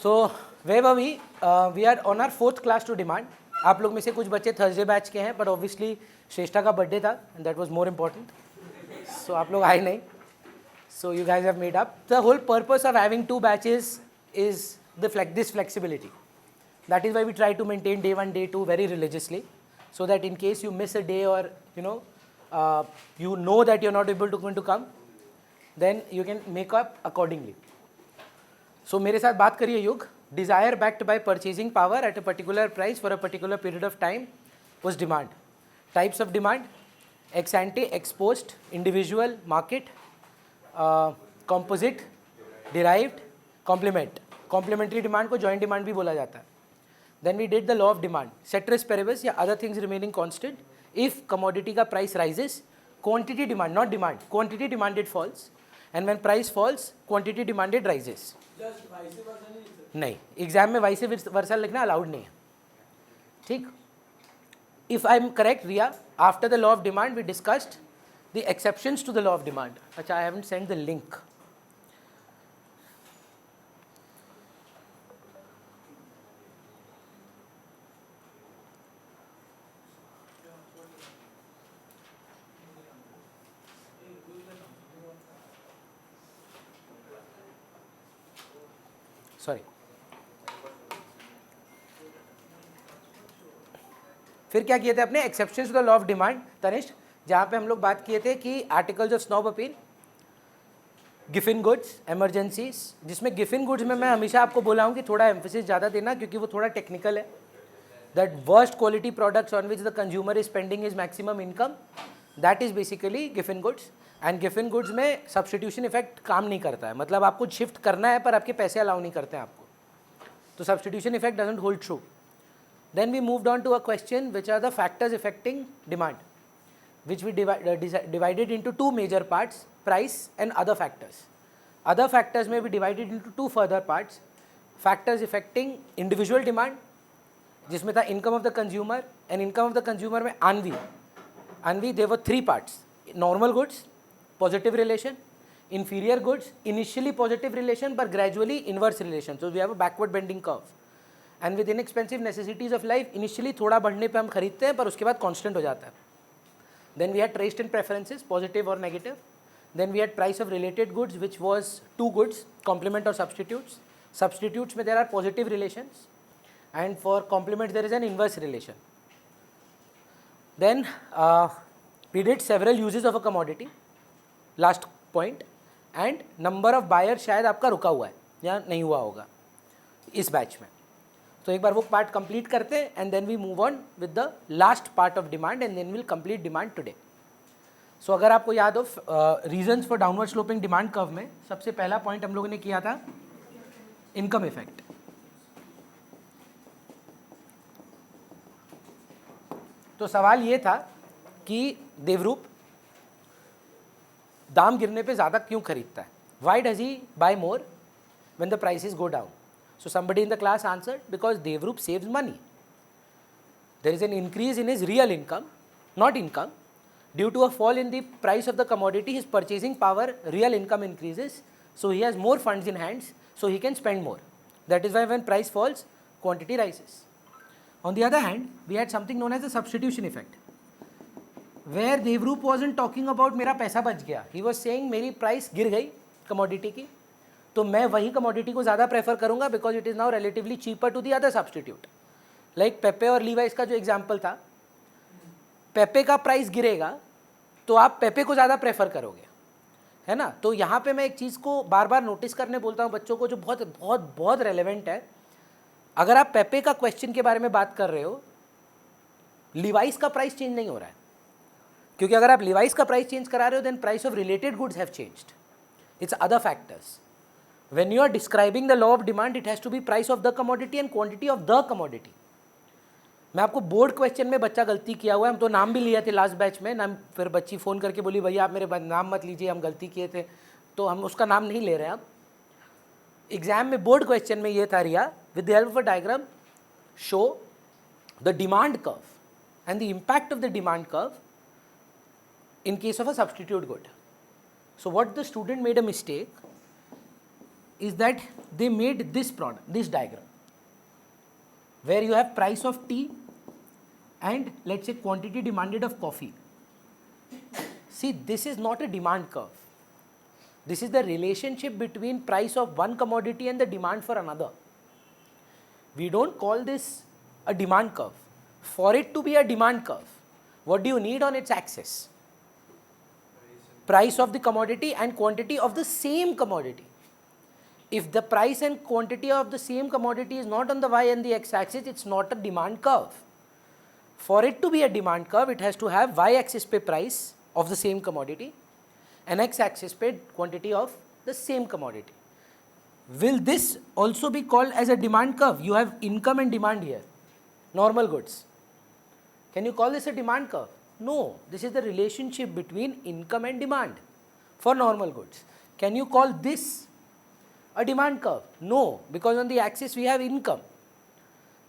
So way we are on our 4th class to demand. आप लोग में से कुछ बच्चे थर्सडे बैच के हैं, बट ऑब्वियसली श्रेष्ठा का बर्थडे था and that was more important. So आप लोग आए नहीं. So you guys have made up. The whole purpose of having 2 batches is this flexibility. That is why we try to maintain day 1, day 2 very religiously, so that in case you miss a day or you know that you're not able to going to come, then you can make up accordingly. So मेरे साथ बात करिए युग. Desire backed by purchasing power at a particular price for a particular period of time was demand. Types of demand: ex ante, ex post, individual, market, composite, derived, complement. Complementary demand को joint demand भी बोला जाता है. Then we did the law of demand. Ceteris paribus या other things remaining constant. If commodity का price rises, quantity demand, not demand, quantity demanded falls, and when price falls, quantity demanded rises. Just vice versa नहीं, exam में vice versa लिखना allowed नहीं है. ठीक. If I'm correct, Riya, after the law of demand, we discussed the exceptions to the law of demand. Achha, I haven't sent the link. Sorry. फिर क्या किए थे अपने exceptions to the law of demand Tanishk, जहाँ पे हम लोग बात किए थे कि articles of snob appeal, Giffen goods, emergencies. जिसमें गिफिन गुड्स में मैं हमेशा आपको बोला हूँ कि थोड़ा एम्फेसिस ज़्यादा देना, क्योंकि वो थोड़ा टेक्निकल है. That worst quality products on which the consumer is spending is maximum income, that is basically Giffen goods. And Giffen goods में सब्सटीट्यूशन इफेक्ट काम नहीं करता है, मतलब आपको शिफ्ट करना है पर आपके पैसे अलाउ नहीं करते हैं आपको, तो substitution effect doesn't hold true. Then we moved on to a question which are the factors affecting demand, which we divided into 2 major parts: price and other factors. Other factors may be divided into 2 further parts: factors affecting individual demand, जिसमें था income of the consumer, and income of the consumer में ANVI there were 3 parts: normal goods, positive relation; inferior goods, initially positive relation but gradually inverse relation, so we have a backward bending curve. And with inexpensive necessities of life, initially थोड़ा बढ़ने पे हम खरीदते हैं पर उसके बाद constant हो जाता है. Then we had taste and preferences, positive और negative. Then we had price of related goods which was 2 goods, complement और सब्सटीट्यूट्स. सब्सटीट्यूट्स में there are positive relations and for complement there is an inverse relation. Then we did several uses of a commodity, last point. And number of buyer शायद आपका रुका हुआ है या नहीं हुआ होगा इस बैच में, तो एक बार वो पार्ट कंप्लीट करते हैं and then we move on with the last part of demand and then will complete demand today. So अगर आपको याद हो reasons for downward sloping demand curve में सबसे पहला पॉइंट हम लोगों ने किया था इनकम इफेक्ट. तो सवाल ये था कि देवरूप दाम गिरने पे ज़्यादा क्यों खरीदता है? Why does he buy more when the prices go down? So somebody in the class answered, because Devrup saves money. There is an increase in his real income, not income. Due to a fall in the price of the commodity, his purchasing power, real income increases. So he has more funds in hands, so he can spend more. That is why when price falls, quantity rises. On the other hand, we had something known as the substitution effect, where Devrup wasn't talking about मेरा पैसा बच गया. He was saying मेरी price गिर गई commodity की, तो मैं वही कमोडिटी को ज़्यादा प्रेफर करूंगा because it is now relatively cheaper to the other substitute. Like Pepe और लीवाइस का जो एग्जांपल था, पेपे का प्राइस गिरेगा तो आप पेपे को ज़्यादा प्रेफर करोगे, है ना. तो यहाँ पे मैं एक चीज़ को बार बार नोटिस करने बोलता हूँ बच्चों को, जो बहुत बहुत बहुत रेलेवेंट है. अगर आप पेपे का क्वेश्चन के बारे में बात कर रहे हो, लीवाइस का प्राइस चेंज नहीं हो रहा है, क्योंकि अगर आप लीवाइस का प्राइस चेंज करा रहे हो then price of related goods have changed. It's other factors. When you are describing the law of demand, it has to be price of the commodity and quantity of the commodity. मैं आपको board question में बच्चा गलती किया हुआ है, हम तो नाम भी लिए थे लास्ट बैच में नाम, फिर बच्ची फ़ोन करके बोली भैया आप मेरे नाम मत लीजिए, हम गलती किए थे, तो हम उसका नाम नहीं ले रहे हैं अब. एग्जाम में बोर्ड क्वेश्चन में ये था Riya, with the help of a diagram show the demand curve and the impact of the demand curve in case of a substitute good. So what the student made a mistake, is that they made this product, this diagram, where you have price of tea and let's say quantity demanded of coffee. See, this is not a demand curve. This is the relationship between price of one commodity and the demand for another. We don't call this a demand curve. For it to be a demand curve, what do you need on its axis? Price of the commodity and quantity of the same commodity. If the price and quantity of the same commodity is not on the y and the x axis, it's not a demand curve. For it to be a demand curve, it has to have y axis pe price of the same commodity and x axis pe quantity of the same commodity. Will this also be called as a demand curve? You have income and demand here, normal goods. Can you call this a demand curve? No, this is the relationship between income and demand for normal goods. Can you call this a demand curve? No, because on the axis we have income.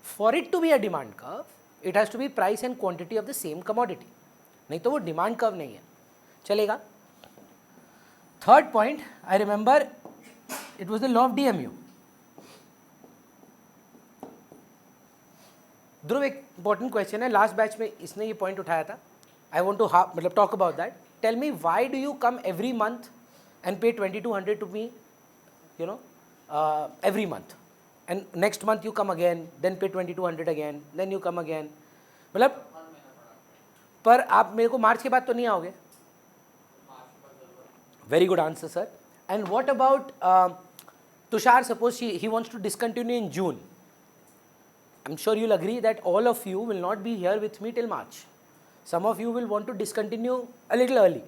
For it to be a demand curve, it has to be price and quantity of the same commodity. नहीं तो वो demand curve नहीं है. चलेगा? Third point, I remember it was the law of DMU. ध्रुव, एक important question है, last batch में इसने ये point उठाया था. I want to मतलब talk about that. Tell me, why do you come every month and pay 2200 to me, you know, every month, and next month you come again, then pay 2200 again, then you come again. मतलब पर आप मेरे को मार्च के बाद तो नहीं आओगे. Very good answer, sir. And what about Tushar? Suppose he wants to discontinue in June. I'm sure you'll agree that all of you will not be here with me till March. Some of you will want to discontinue a little early.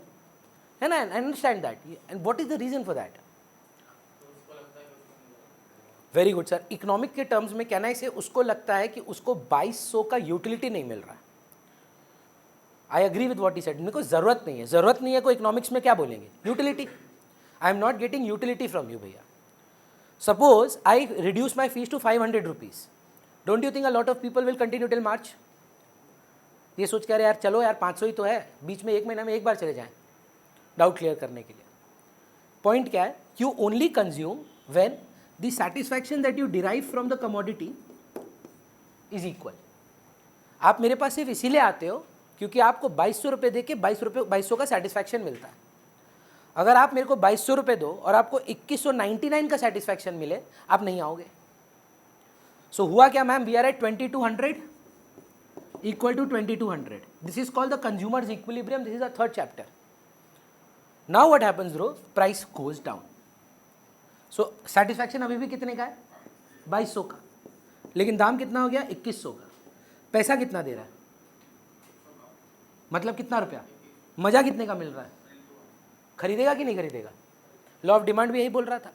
And I understand that. And what is the reason for that? Very good, sir. Economic के terms में कहना इसे उसको लगता है कि उसको 2200 का यूटिलिटी नहीं मिल रहा है. I agree with what he said. मेरे को ज़रूरत नहीं है. ज़रूरत नहीं है को इकोनॉमिक्स में क्या बोलेंगे? Utility. I am not getting utility from you, भैया. Suppose I reduce my fees to 500 rupees. Don't you think a lot of people will continue till March? ये सोच के अरे यार चलो यार 500 ही तो है, बीच में एक महीना में एक बार चले जाएं, डाउट क्लियर करने के लिए. पॉइंट क्या है? You only consume when the satisfaction that you derive from the commodity is equal. आप मेरे पास सिर्फ इसीलिए आते हो क्योंकि आपको 2200 रुपये दे के 2200 का सेटिस्फैक्शन मिलता है. अगर आप मेरे को 2200 रुपये दो और आपको 2199 का सेटिस्फैक्शन मिले, आप नहीं आओगे. सो हुआ क्या ma'am? We are at 2200 equal to 2200. This is called the consumer's equilibrium. This is the third chapter. Now what happens bro? Price goes down. So satisfaction अभी भी कितने का है? 2200 का. लेकिन दाम कितना हो गया? 2100 का. पैसा कितना दे रहा है? मतलब कितना रुपया? मजा कितने का मिल रहा है? खरीदेगा कि नहीं खरीदेगा? लॉ ऑफ डिमांड भी यही बोल रहा था.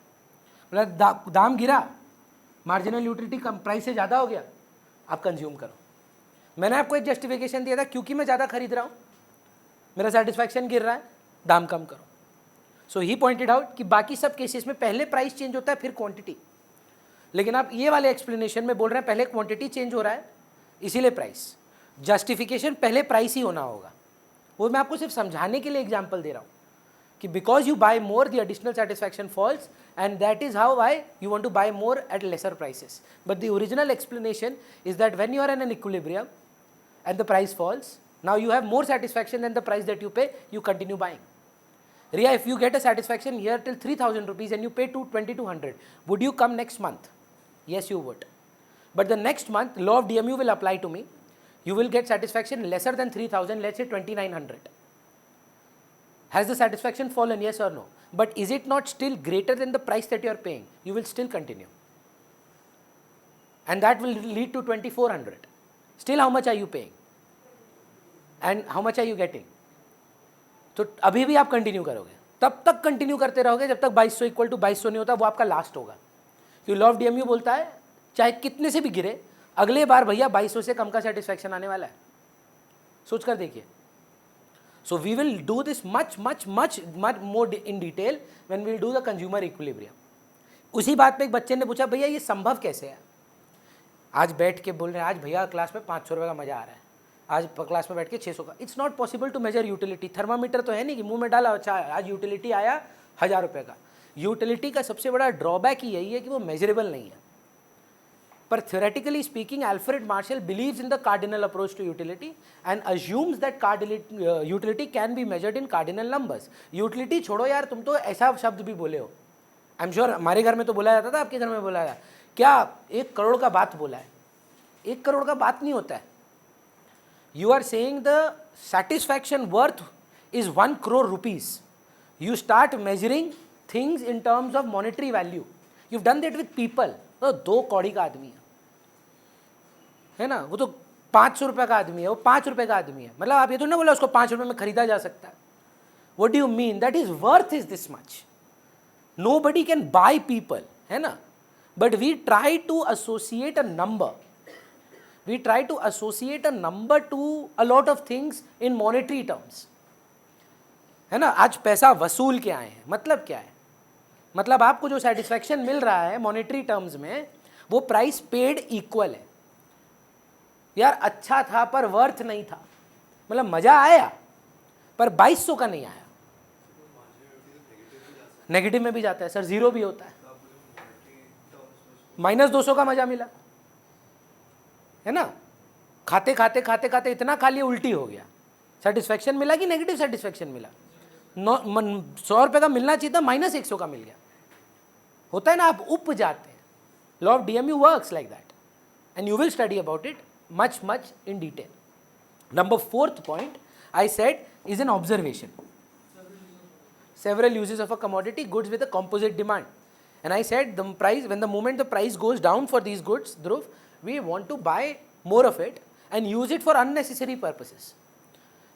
मतलब दाम गिरा, मार्जिनल यूटिलिटी कम, प्राइस से ज़्यादा हो गया, आप कंज्यूम करो. मैंने आपको एक जस्टिफिकेशन दिया था, क्योंकि मैं ज़्यादा खरीद रहा हूँ, मेरा सेटिस्फैक्शन गिर रहा है, दाम कम करो. सो ही पॉइंटेड आउट कि बाकी सब केसेस में पहले प्राइस चेंज होता है फिर क्वांटिटी, लेकिन आप ये वाले एक्सप्लेनेशन में बोल रहे हैं पहले क्वांटिटी चेंज हो रहा है इसीलिए प्राइस. जस्टिफिकेशन पहले प्राइस ही होना होगा. वो मैं आपको सिर्फ समझाने के लिए एग्जाम्पल दे रहा हूँ कि because you buy more the additional satisfaction falls and that is how why you want to buy more at lesser prices. But the original explanation is that when you are in an equilibrium and the price falls, now you have more satisfaction than the price that you pay, you continue buying. Riya, if you get a satisfaction here till 3000 rupees and you pay 2200, would you come next month? Yes, you would. But the next month, law of DMU will apply to me. You will get satisfaction lesser than 3000, let's say 2900. Has the satisfaction fallen? Yes or no? But is it not still greater than the price that you are paying? You will still continue. And that will lead to 2400. Still, how much are you paying? And how much are you getting? तो अभी भी आप continue करोगे, तब तक continue करते रहोगे जब तक 2200 इक्वल टू 2200 नहीं होता, वो आपका लास्ट होगा. क्योंकि लॉ ऑफ डीएमयू बोलता है चाहे कितने से भी गिरे, अगले बार भैया 2200 से कम का सेटिस्फैक्शन आने वाला है. सोच कर देखिए. So we will do this much more in detail when we will do the consumer equilibrium. उसी बात पे एक बच्चे ने पूछा भैया ये संभव कैसे है? आज बैठ के बोल रहे हैं आज भैया क्लास में 500 रुपये का मज़ा आ रहा है, आज क्लास में बैठ के 600 का. It's not possible to measure utility. Thermometer तो है नहीं कि मुंह में डाला, अच्छा आज यूटिलिटी आया 1000 रुपये का. यूटिलिटी का सबसे बड़ा ड्रॉबैक ही यही है कि वो मेजरेबल नहीं है. पर theoretically speaking, Alfred Marshall believes in the cardinal approach to utility and assumes that utility can be measured in cardinal numbers. Utility छोड़ो यार, तुम तो ऐसा शब्द भी बोले हो. आई एम श्योर हमारे घर में तो बोला जाता था, आपके घर में बोला जाता क्या? 1 करोड़ का बात बोला है. 1 करोड़ का बात नहीं होता है. You are saying the satisfaction worth is 1 crore rupees. You start measuring things in terms of monetary value. You've done that with people. तो 2 कौड़ी का आदमी है ना, वो तो 500 रुपये का आदमी है, वो 5 रुपये का आदमी है. मतलब आप ये तो ना बोला उसको 5 रुपये में खरीदा जा सकता है. What do you mean? That his worth is this much. Nobody can buy people, है ना. But we try to associate a number. We try to associate a number to a lot of things in monetary terms. है ना. आज पैसा वसूल के आए हैं, मतलब क्या है? मतलब आपको जो सेटिस्फैक्शन मिल रहा है मॉनेटरी टर्म्स में, वो प्राइस पेड इक्वल है. यार अच्छा था पर वर्थ नहीं था. मतलब मज़ा आया पर 2200 का नहीं आया. नेगेटिव में भी जाता है सर, 0 भी होता है. -200 का मज़ा मिला है ना. खाते खाते खाते खाते इतना खा लिया उल्टी हो गया. सेटिस्फैक्शन मिला कि नेगेटिव सेटिस्फैक्शन मिला? 100 रुपये का मिलना चाहिए था, -100 का मिल गया. होता है ना, आप उप जाते हैं. Law of DMU works like that and you will study about it much in detail. Number 4th point I said is an observation. Several uses of a commodity goods with a composite demand, and I said the price, when the moment the price goes down for these goods, Dhruv, we want to buy more of it and use it for unnecessary purposes,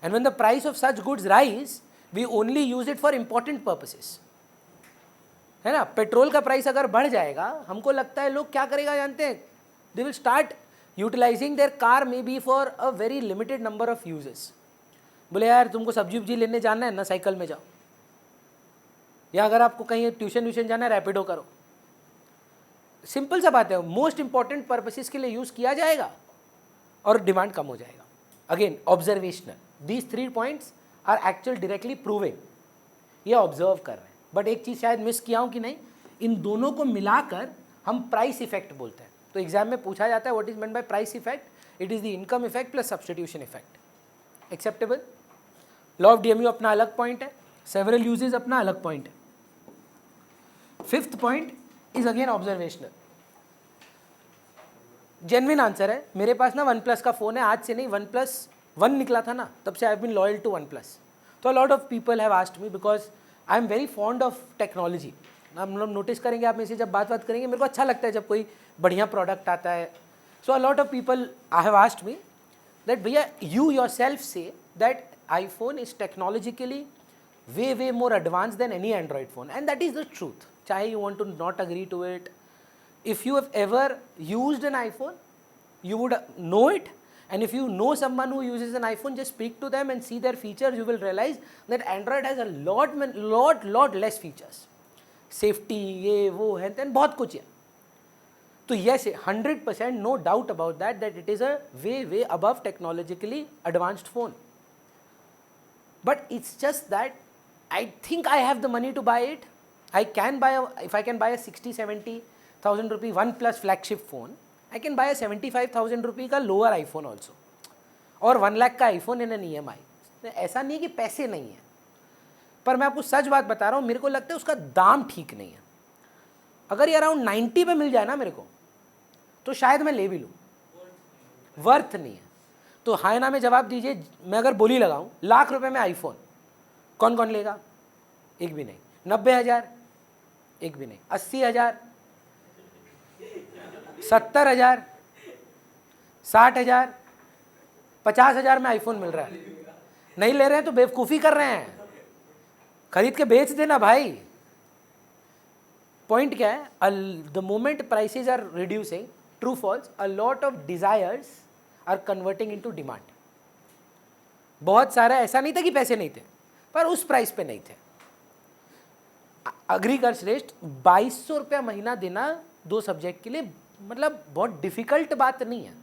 and when the price of such goods rise, we only use it for important purposes. है ना. Petrol का price अगर बढ़ जाएगा, हमको लगता है लोग क्या करेगा जानते हैं? They will start utilizing their car maybe for a very limited number of uses. बोले यार तुमको सब्जी लेने जाना है ना, साइकिल में जाओ, या अगर आपको कहीं ट्यूशन जाना है रैपिडो करो. सिंपल सा बात है. मोस्ट इंपॉर्टेंट पर्पसेस के लिए यूज़ किया जाएगा और डिमांड कम हो जाएगा. Again observational. These 3 points are actual directly proving. ये ऑब्जर्व कर रहे हैं. बट एक चीज़ शायद मिस किया हूँ कि नहीं, इन दोनों को मिलाकर हम प्राइस इफेक्ट बोलते हैं. तो एग्जाम में पूछा जाता है what is meant by price effect. It is the income effect plus substitution effect. Acceptable. Law of DMU अपना अलग पॉइंट है, सेवरल यूजेज अपना अलग पॉइंट है. 5th point is again observational. Genuine answer है. मेरे पास ना OnePlus का फ़ोन है, आज से नहीं, OnePlus 1 निकला था ना, तब से I have been loyal to OnePlus. तो lot of people have asked me because I am very fond of technology. हम लोग नोटिस करेंगे, आप में से जब बात करेंगे, मेरे को अच्छा लगता है जब कोई बढ़िया प्रोडक्ट आता है. So a lot of people I have asked me that भैया you yourself say that iPhone is technologically way more advanced than any Android phone, and that is the truth. चाहे you want to not agree to it, if you have ever used an iPhone, you would know it. And if you know someone who uses an iPhone, just speak to them and see their features. You will realize that Android has a lot less features. Safety, ये वो है, then बहुत कुछ है. तो yes, 100% no doubt about that it is a way above technologically advanced phone. But it's just that I think I have the money to buy it. If I can buy a 60-70,000 rupee OnePlus flagship phone, I can buy a 75,000 rupee का lower iPhone also, और 1 लाख का iPhone in an EMI. ऐसा नहीं है कि पैसे नहीं है, पर मैं आपको सच बात बता रहा हूँ, मेरे को लगता है उसका दाम ठीक नहीं है. अगर ये अराउंड 90 पे मिल जाए ना मेरे को, तो शायद मैं ले भी लूँ. वर्थ नहीं है. तो हाँ ना में जवाब दीजिए. मैं अगर बोली लगाऊँ लाख रुपए में आईफोन, कौन कौन लेगा? एक भी नहीं. 90,000, एक भी नहीं. 80,000, 70,000, 60,000, 50,000 में आईफोन मिल रहा है. नहीं ले रहे हैं तो बेवकूफ़ी कर रहे हैं. खरीद के बेच देना भाई. पॉइंट क्या है? The moment prices are reducing, true falls, a lot of desires are converting into demand. बहुत सारा ऐसा नहीं था कि पैसे नहीं थे, पर उस प्राइस पे नहीं थे. अग्री कर श्रेष्ठ, 2200 रुपया महीना देना 2 सब्जेक्ट के लिए, मतलब बहुत डिफिकल्ट बात नहीं है.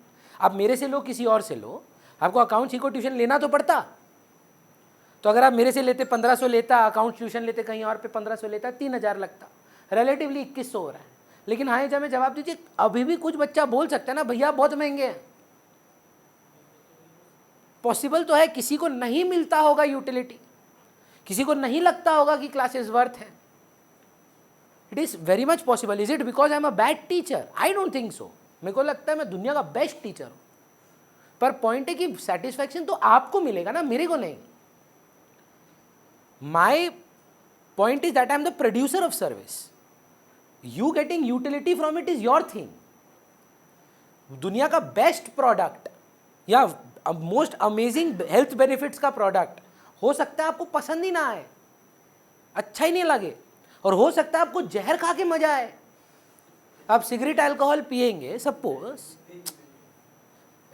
आप मेरे से लो, किसी और से लो, आपको अकाउंट्स ही को ट्यूशन लेना तो पड़ता. तो अगर आप मेरे से लेते 1500 लेता, अकाउंट ट्यूशन लेते कहीं और पे 1500 लेता, 3000 लगता, रिलेटिवली 2100 हो रहा है। लेकिन हाँ जब मैं जवाब दीजिए, अभी भी कुछ बच्चा बोल सकता है ना भैया बहुत महंगे हैं। पॉसिबल तो है, किसी को नहीं मिलता होगा यूटिलिटी, किसी को नहीं लगता होगा कि क्लासेस वर्थ है। It is very much possible. Is it because I am a bad teacher? I don't think so. मेरे को लगता है मैं दुनिया का बेस्ट टीचर हूँ, पर पॉइंट है कि सेटिस्फैक्शन तो आपको मिलेगा ना, मेरे को नहीं। My point is that I am the producer of service, you getting utility from it is your thing. दुनिया का बेस्ट प्रोडक्ट या मोस्ट अमेजिंग हेल्थ बेनिफिट्स का प्रोडक्ट हो सकता है आपको पसंद ही ना आए, अच्छा ही नहीं लगे, और हो सकता है आपको जहर खा के मजा आए। आप सिगरेट अल्कोहल पिएंगे, सपोज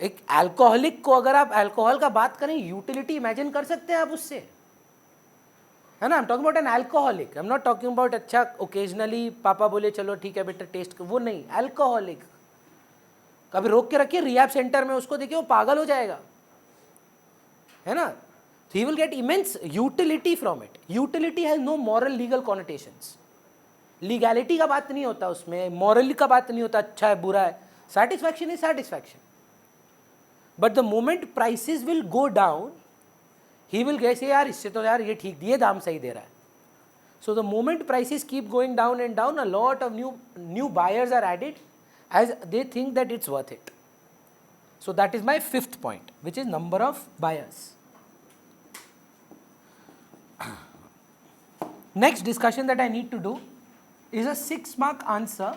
एक अल्कोहलिक को अगर आप अल्कोहल का बात करें, यूटिलिटी इमेजिन कर सकते हैं आप उससे, है ना? I am talking about an alcoholic, I am not talking about अच्छा ओकेजनली पापा बोले चलो ठीक है बेटा टेस्ट, वो नहीं। अल्कोहलिक कभी रोक के रखिए रिहैब सेंटर में, उसको देखिए वो पागल हो जाएगा, है ना? He will get immense utility from it. Utility has no moral legal connotations. Legality का बात नहीं होता उसमें, मॉरली का बात नहीं होता, अच्छा है बुरा है। Satisfaction is satisfaction. But the moment prices will go down, he will कैसे यार इससे तो यार ये ठीक दिए, दाम सही दे रहा है। So the moment prices keep going down and down, a lot of new buyers are added as they think that it's worth it. So that is my fifth point, which is number of buyers. Next discussion that I need to do is a 6-mark answer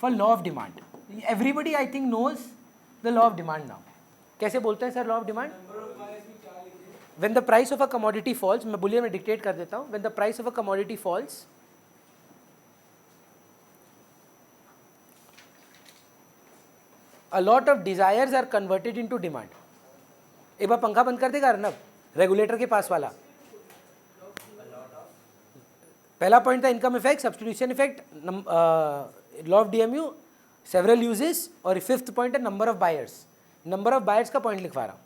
for law of demand. Everybody I think knows the law of demand now. कैसे बोलते हैं sir law of demand? When the price of a commodity falls, मैं बोलिए मैं dictate कर देता हूँ. When the price of a commodity falls, a lot of desires are converted into demand. एक बार पंखा बंद कर देगा अर्नब, रेगुलेटर के पास वाला. पहला पॉइंट था income effect, substitution effect, law of DMU, several uses, और फिफ्थ पॉइंट है number of buyers. Number of buyers का पॉइंट लिखवा रहा हूँ.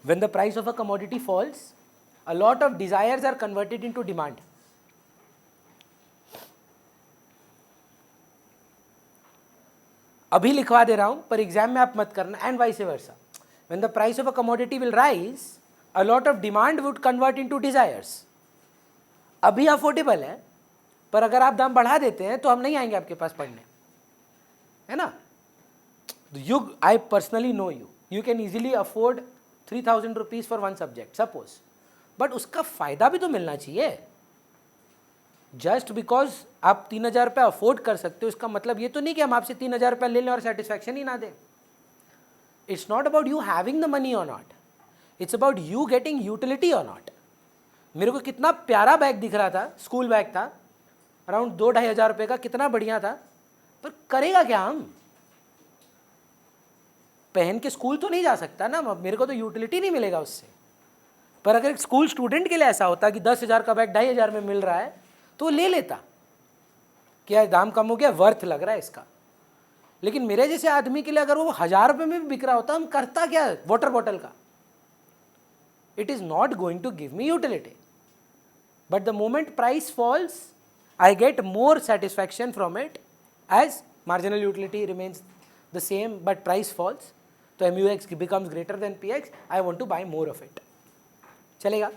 When the price of a commodity falls, a lot of desires are converted into demand. अभी लिखवा दे रहा हूं पर एग्जाम में आप मत करना, and vice versa. When the price of a commodity will rise, a lot of demand would convert into desires. अभी अफोर्डेबल है, पर अगर आप दाम बढ़ा देते हैं तो हम नहीं आएंगे आपके पास पढ़ने, है ना? I personally know you. You can easily afford 3,000 rupees for one subject, suppose. But उसका फायदा भी तो मिलना चाहिए. जस्ट बिकॉज आप 3,000 रुपये अफोर्ड कर सकते हो, इसका मतलब ये तो नहीं कि हम आपसे 3,000 रुपये ले लें और सेटिस्फैक्शन ही ना दें. It's not about you having the money और not, it's about you getting utility और नॉट. मेरे को कितना प्यारा बैग दिख रहा था, स्कूल बैग था, अराउंड 2-2.5 हज़ार रुपये का, कितना बढ़िया था, पर करेगा क्या हम? पहन के स्कूल तो नहीं जा सकता ना, मेरे को तो यूटिलिटी नहीं मिलेगा उससे. पर अगर एक स्कूल स्टूडेंट के लिए ऐसा होता कि 10,000 का बैग 2,500 में मिल रहा है तो ले लेता, क्या दाम कम हो गया, वर्थ लग रहा है इसका. लेकिन मेरे जैसे आदमी के लिए अगर वो 1,000 रुपये में भी बिक रहा होता, हम करता क्या वाटर बॉटल का? It is not going to give me utility. But the moment price falls, I get more satisfaction from it, as marginal utility remains the same but price falls. तो MUX becomes greater than PX, I want to buy more of it. चलेगा?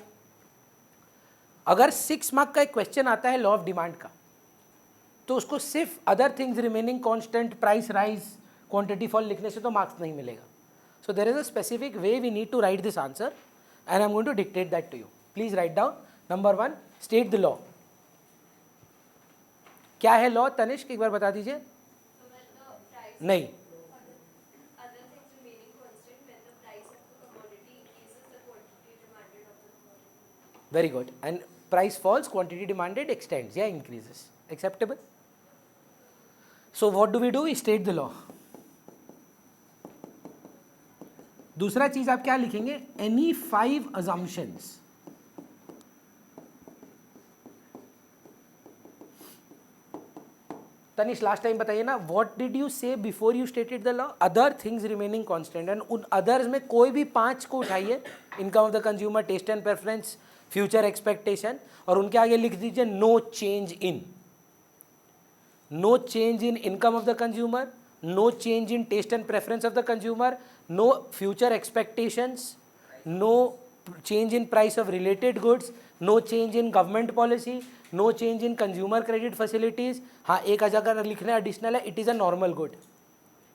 अगर 6 mark का एक question आता है law of demand का, तो उसको सिर्फ other things remaining constant, price rise, quantity fall लिखने से तो मार्क्स नहीं मिलेगा. So there is a specific way we need to write this answer and I am going to dictate that to you. Please write down. Number 1, state the law. क्या है law Tanishq, एक बार बता दीजिए. नहीं, very good. And price falls, quantity demanded extends, yeah, increases. Acceptable? So what do? We state the law. दूसरा चीज आप क्या लिखेंगे? Any 5 assumptions Tanish last time बताइए ना, what did you say before you stated the law? Other things remaining constant, and उन others में कोई भी 5 को उठाइए, income of the consumer, taste and preference, future expectation, और उनके आगे लिख दीजिए no change in. No change in income of the consumer, no change in taste and preference of the consumer, no future expectations, no change in price of related goods, no change in government policy, no change in consumer credit facilities. हाँ, एक अगर लिखना additional है, it is a normal good,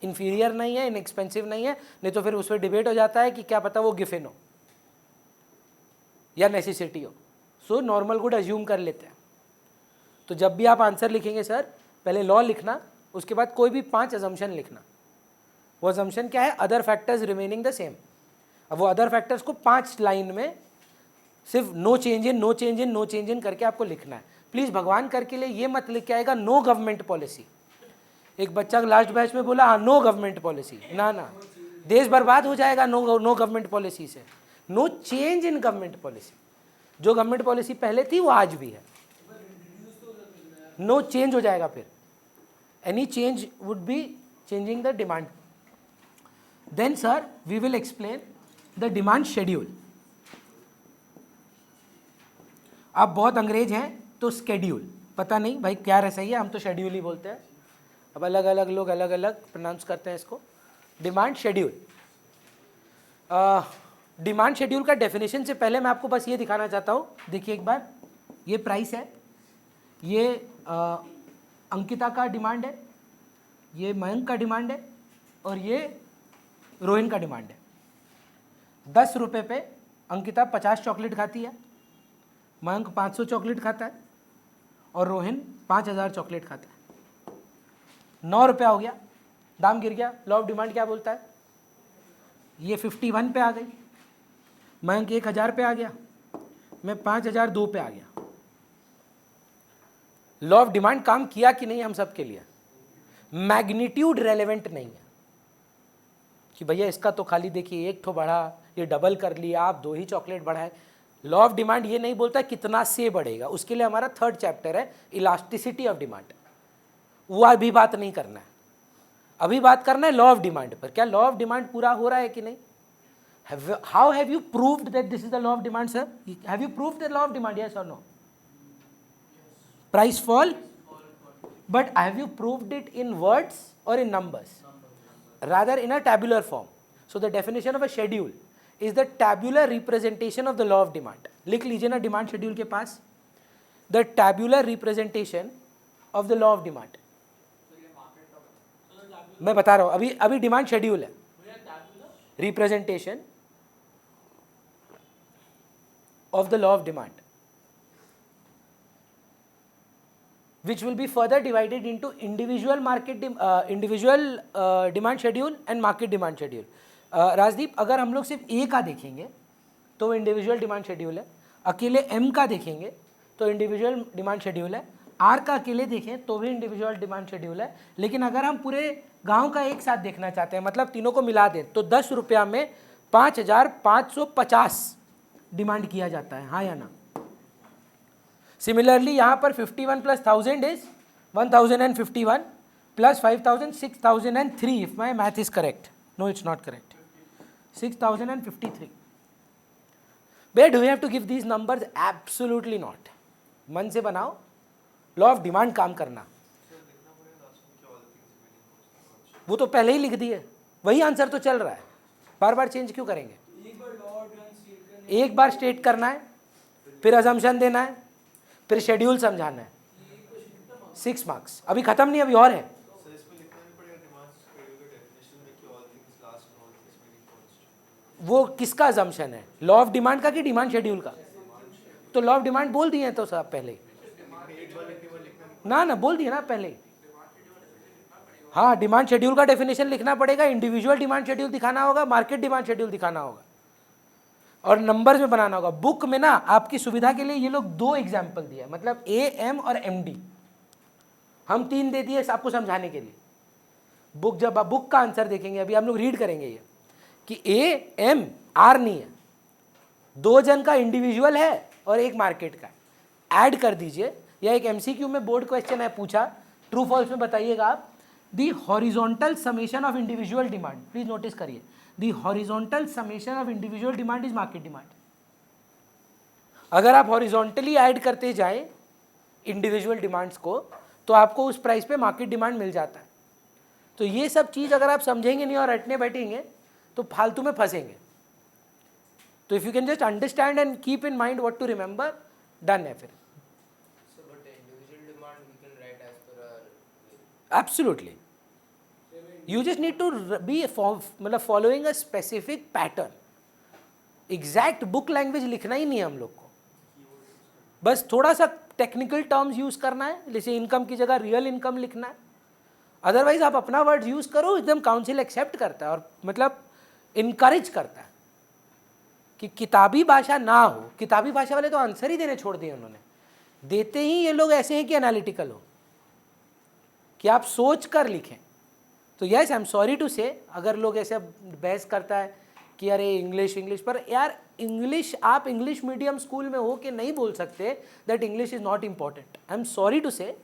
inferior नहीं है, inexpensive नहीं है, नहीं तो फिर उस पर डिबेट हो जाता है कि क्या पता वो गिफिन हो या नेसेसिटी हो. सो नॉर्मल गुड अज्यूम कर लेते हैं. तो जब भी आप आंसर लिखेंगे सर, पहले लॉ लिखना, उसके बाद कोई भी 5 अजम्पशन लिखना. वो अजम्पशन क्या है? Other factors remaining the same. अब वो अदर फैक्टर्स को 5 लाइन में सिर्फ no change in, no change in, no change in करके आपको लिखना है. प्लीज़ भगवान करके लिए ये मत लिख के आएगा नो गवर्नमेंट पॉलिसी. एक बच्चा लास्ट बैच में बोला हाँ नो गवर्नमेंट पॉलिसी, ना ना, देश बर्बाद हो जाएगा नो गवर्नमेंट पॉलिसी से. No change in government policy. जो गवर्नमेंट पॉलिसी पहले थी वो आज भी है. नो चेंज हो जाएगा फिर. Any change would be changing the demand. Then sir we will explain the demand schedule. आप बहुत अंग्रेज हैं तो स्केड्यूल पता नहीं भाई क्या रह सही है, हम तो शेड्यूल ही बोलते हैं. अब अलग अलग लोग अलग अलग प्रोनाउंस करते हैं इसको. Demand schedule. डिमांड शेड्यूल का डेफिनेशन से पहले मैं आपको बस ये दिखाना चाहता हूँ. देखिए एक बार, ये प्राइस है, ये अंकिता का डिमांड है, ये मयंक का डिमांड है, और ये रोहिन का डिमांड है. 10 रुपये पे अंकिता 50 चॉकलेट खाती है, मयंक 500 चॉकलेट खाता है, और रोहिन 5000 चॉकलेट खाता है. 9 रुपया हो गया, दाम गिर गया. लॉ ऑफ डिमांड क्या बोलता है? ये 51 पे आ गई, मयंक 1000 पे आ गया, मैं 5002 पे आ गया. लॉ ऑफ डिमांड काम किया कि नहीं हम सब के लिए? मैग्नीट्यूड रेलेवेंट नहीं है कि भैया इसका तो खाली देखिए एक ठो बढ़ा, ये डबल कर लिया, आप 2 ही चॉकलेट बढ़ाए. लॉ ऑफ डिमांड ये नहीं बोलता कितना से बढ़ेगा, उसके लिए हमारा 3rd चैप्टर है इलास्टिसिटी ऑफ डिमांड. वो अभी बात नहीं करना है, अभी बात करना है लॉ ऑफ डिमांड पर. क्या लॉ ऑफ डिमांड पूरा हो रहा है कि नहीं? How have you proved that this is the law of demand sir? Have you proved the law of demand, yes और no? Price fall, but have you proved it in words or in numbers? Rather in a tabular form. So the definition of a schedule is the tabular representation of the law of demand. लिख लीजिए ना demand schedule के पास, the tabular representation of the law of demand. मैं बता रहा हूँ, अभी demand schedule है. Representation of the law of demand, which will be further divided into individual demand schedule and market demand schedule. Rajdeep, अगर हम लोग सिर्फ ए का देखेंगे तो वो इंडिविजुअल डिमांड शेड्यूल है, अकेले एम का देखेंगे तो इंडिविजुअल डिमांड शेड्यूल है, आर का अकेले देखें तो भी इंडिविजुअल डिमांड शेड्यूल है. लेकिन अगर हम पूरे गांव का एक साथ देखना चाहते हैं, मतलब तीनों को मिला दें, तो 10 रुपया में 5550 डिमांड किया जाता है, हाँ या ना? सिमिलरली यहाँ पर 51 plus 1000 is 1051 plus 5000 6003 if my math is correct. No it's not correct. 6053. Where do we have to give these numbers? Absolutely not. मन से बनाओ, लॉ ऑफ डिमांड काम करना. वो तो पहले ही लिख दिए, वही आंसर तो चल रहा है, बार बार चेंज क्यों करेंगे? एक बार स्टेट करना है, फिर अजम्पशन देना है, फिर शेड्यूल समझाना है. 6 मार्क्स अभी खत्म नहीं, अभी और है. वो किसका अजम्पशन है, लॉ ऑफ डिमांड का कि डिमांड शेड्यूल का? तो लॉ ऑफ डिमांड बोल दिए हैं तो साहब पहले ना बोल दिए ना पहले. हाँ, डिमांड शेड्यूल का डेफिनेशन लिखना पड़ेगा, इंडिविजुअल डिमांड शेड्यूल दिखाना होगा, मार्केट डिमांड शेड्यूल दिखाना होगा, और नंबर्स में बनाना होगा. बुक में ना आपकी सुविधा के लिए ये लोग 2 एग्जाम्पल दिया, मतलब ए, एम और एमडी. हम 3 दे दिए आपको समझाने के लिए. बुक जब आप बुक का आंसर देखेंगे, अभी हम लोग रीड करेंगे ये कि ए, एम, आर नहीं है, 2 जन का इंडिविजुअल है और 1 मार्केट का. ऐड कर दीजिए, या एक एमसीक्यू में बोर्ड क्वेश्चन है पूछा ट्रू फॉल्स में बताइएगा आप। The horizontal summation of individual demand, please notice करिए, the horizontal summation of individual demand is market demand. अगर आप हॉरिजॉन्टली ऐड करते जाएं इंडिविजुअल डिमांड्स को तो आपको उस प्राइस पे मार्केट डिमांड मिल जाता है। तो ये सब चीज़ अगर आप समझेंगे नहीं और रटने बैठेंगे तो फालतू में फंसेंगे। तो if you can just understand and keep in mind what to remember, done है फिर। Absolutely, you just need to be मतलब following a specific pattern. Exact book language लिखना ही नहीं है हम लोग को, बस थोड़ा सा टेक्निकल टर्म्स यूज करना है, जैसे इनकम की जगह रियल इनकम लिखना है। अदरवाइज आप अपना वर्ड यूज करो, एकदम काउंसिल एक्सेप्ट करता है और मतलब इनकरेज करता है कि किताबी भाषा ना हो। किताबी भाषा वाले तो आंसर ही देने छोड़ दिए उन्होंने, देते ही ये लोग ऐसे हैं कि एनालिटिकल हो, कि आप सोच कर लिखें। तो yes, I am sorry to say अगर लोग ऐसे बहस करता है कि अरे इंग्लिश इंग्लिश, पर यार इंग्लिश, आप इंग्लिश मीडियम स्कूल में हो के नहीं बोल सकते that English is not important. I am sorry to say,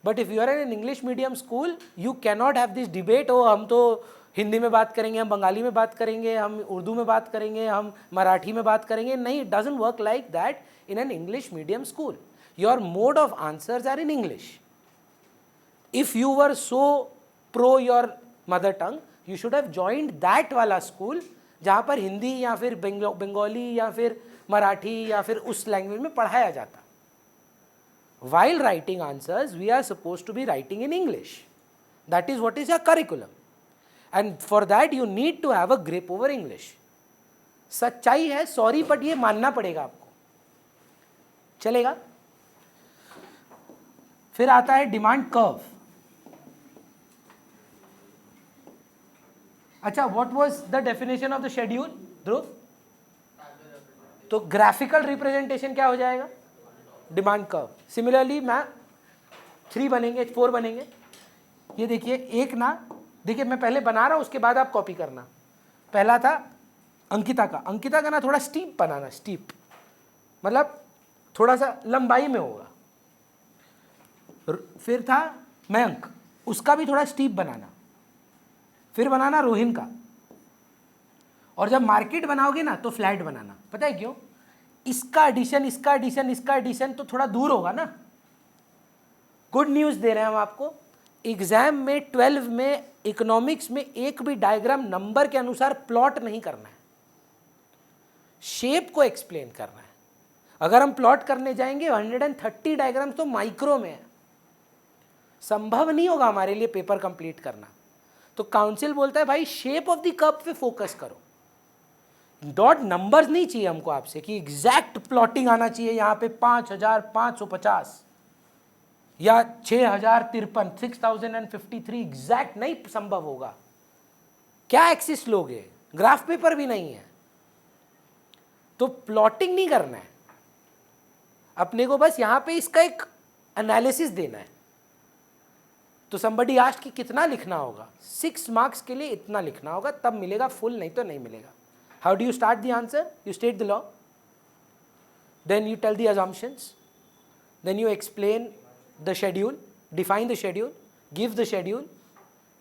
but if you are in an English medium school you cannot have this debate, ओ हम तो हिंदी में बात करेंगे, हम बंगाली में बात करेंगे, हम उर्दू में बात करेंगे, हम मराठी में बात करेंगे। नहीं, it doesn't work like that in an English medium school. Your mode of answers are in English. If you were so pro your mother tongue, you should have joined that वाला स्कूल जहाँ पर हिंदी या फिर बंगाली या फिर मराठी या फिर उस लैंग्वेज में पढ़ाया जाता। While writing answers, we are supposed to be writing in English. That is what is your curriculum. And for that you need to have a grip over English. सच्चाई है, सॉरी, बट ये मानना पड़ेगा आपको। चलेगा? फिर आता है डिमांड कर्व। अच्छा, what was the definition of the schedule Dhruv? तो ग्राफिकल रिप्रेजेंटेशन क्या हो जाएगा? Demand curve. सिमिलरली मैं 3 बनेंगे, 4 बनेंगे। ये देखिए, एक ना, देखिए मैं पहले बना रहा हूँ, उसके बाद आप कॉपी करना। पहला था अंकिता का ना थोड़ा स्टीप बनाना, स्टीप मतलब थोड़ा सा लंबाई में होगा। फिर था मयंक, उसका भी थोड़ा स्टीप बनाना। फिर बनाना रोहिन का। और जब मार्केट बनाओगे ना तो फ्लैट बनाना। पता है क्यों? इसका एडिशन, इसका एडिशन, इसका एडिशन तो थोड़ा दूर होगा ना। गुड न्यूज़ दे रहे हैं हम आपको, एग्जाम में 12 में इकोनॉमिक्स में एक भी डायग्राम नंबर के अनुसार प्लॉट नहीं करना है, शेप को एक्सप्लेन करना है। अगर हम प्लॉट करने जाएंगे 130 डायग्राम्स तो माइक्रो में है, संभव नहीं होगा हमारे लिए पेपर कंप्लीट करना। तो काउंसिल बोलता है भाई शेप ऑफ द कर्व पे फोकस करो, डॉट नंबर्स नहीं चाहिए हमको आपसे कि एग्जैक्ट प्लॉटिंग आना चाहिए। यहाँ पे 5550 या 6053, 6053 एग्जैक्ट नहीं संभव होगा। क्या एक्सिस लोगे? ग्राफ पेपर भी नहीं है। तो प्लॉटिंग नहीं करना है अपने को, बस यहाँ पे इसका एक एनालिसिस देना है। तो somebody asked कि कितना लिखना होगा? 6 मार्क्स के लिए इतना लिखना होगा, तब मिलेगा फुल, नहीं तो नहीं मिलेगा। How do you start the answer? You state the law, then you tell the assumptions, then you explain the schedule, define the schedule, give the schedule,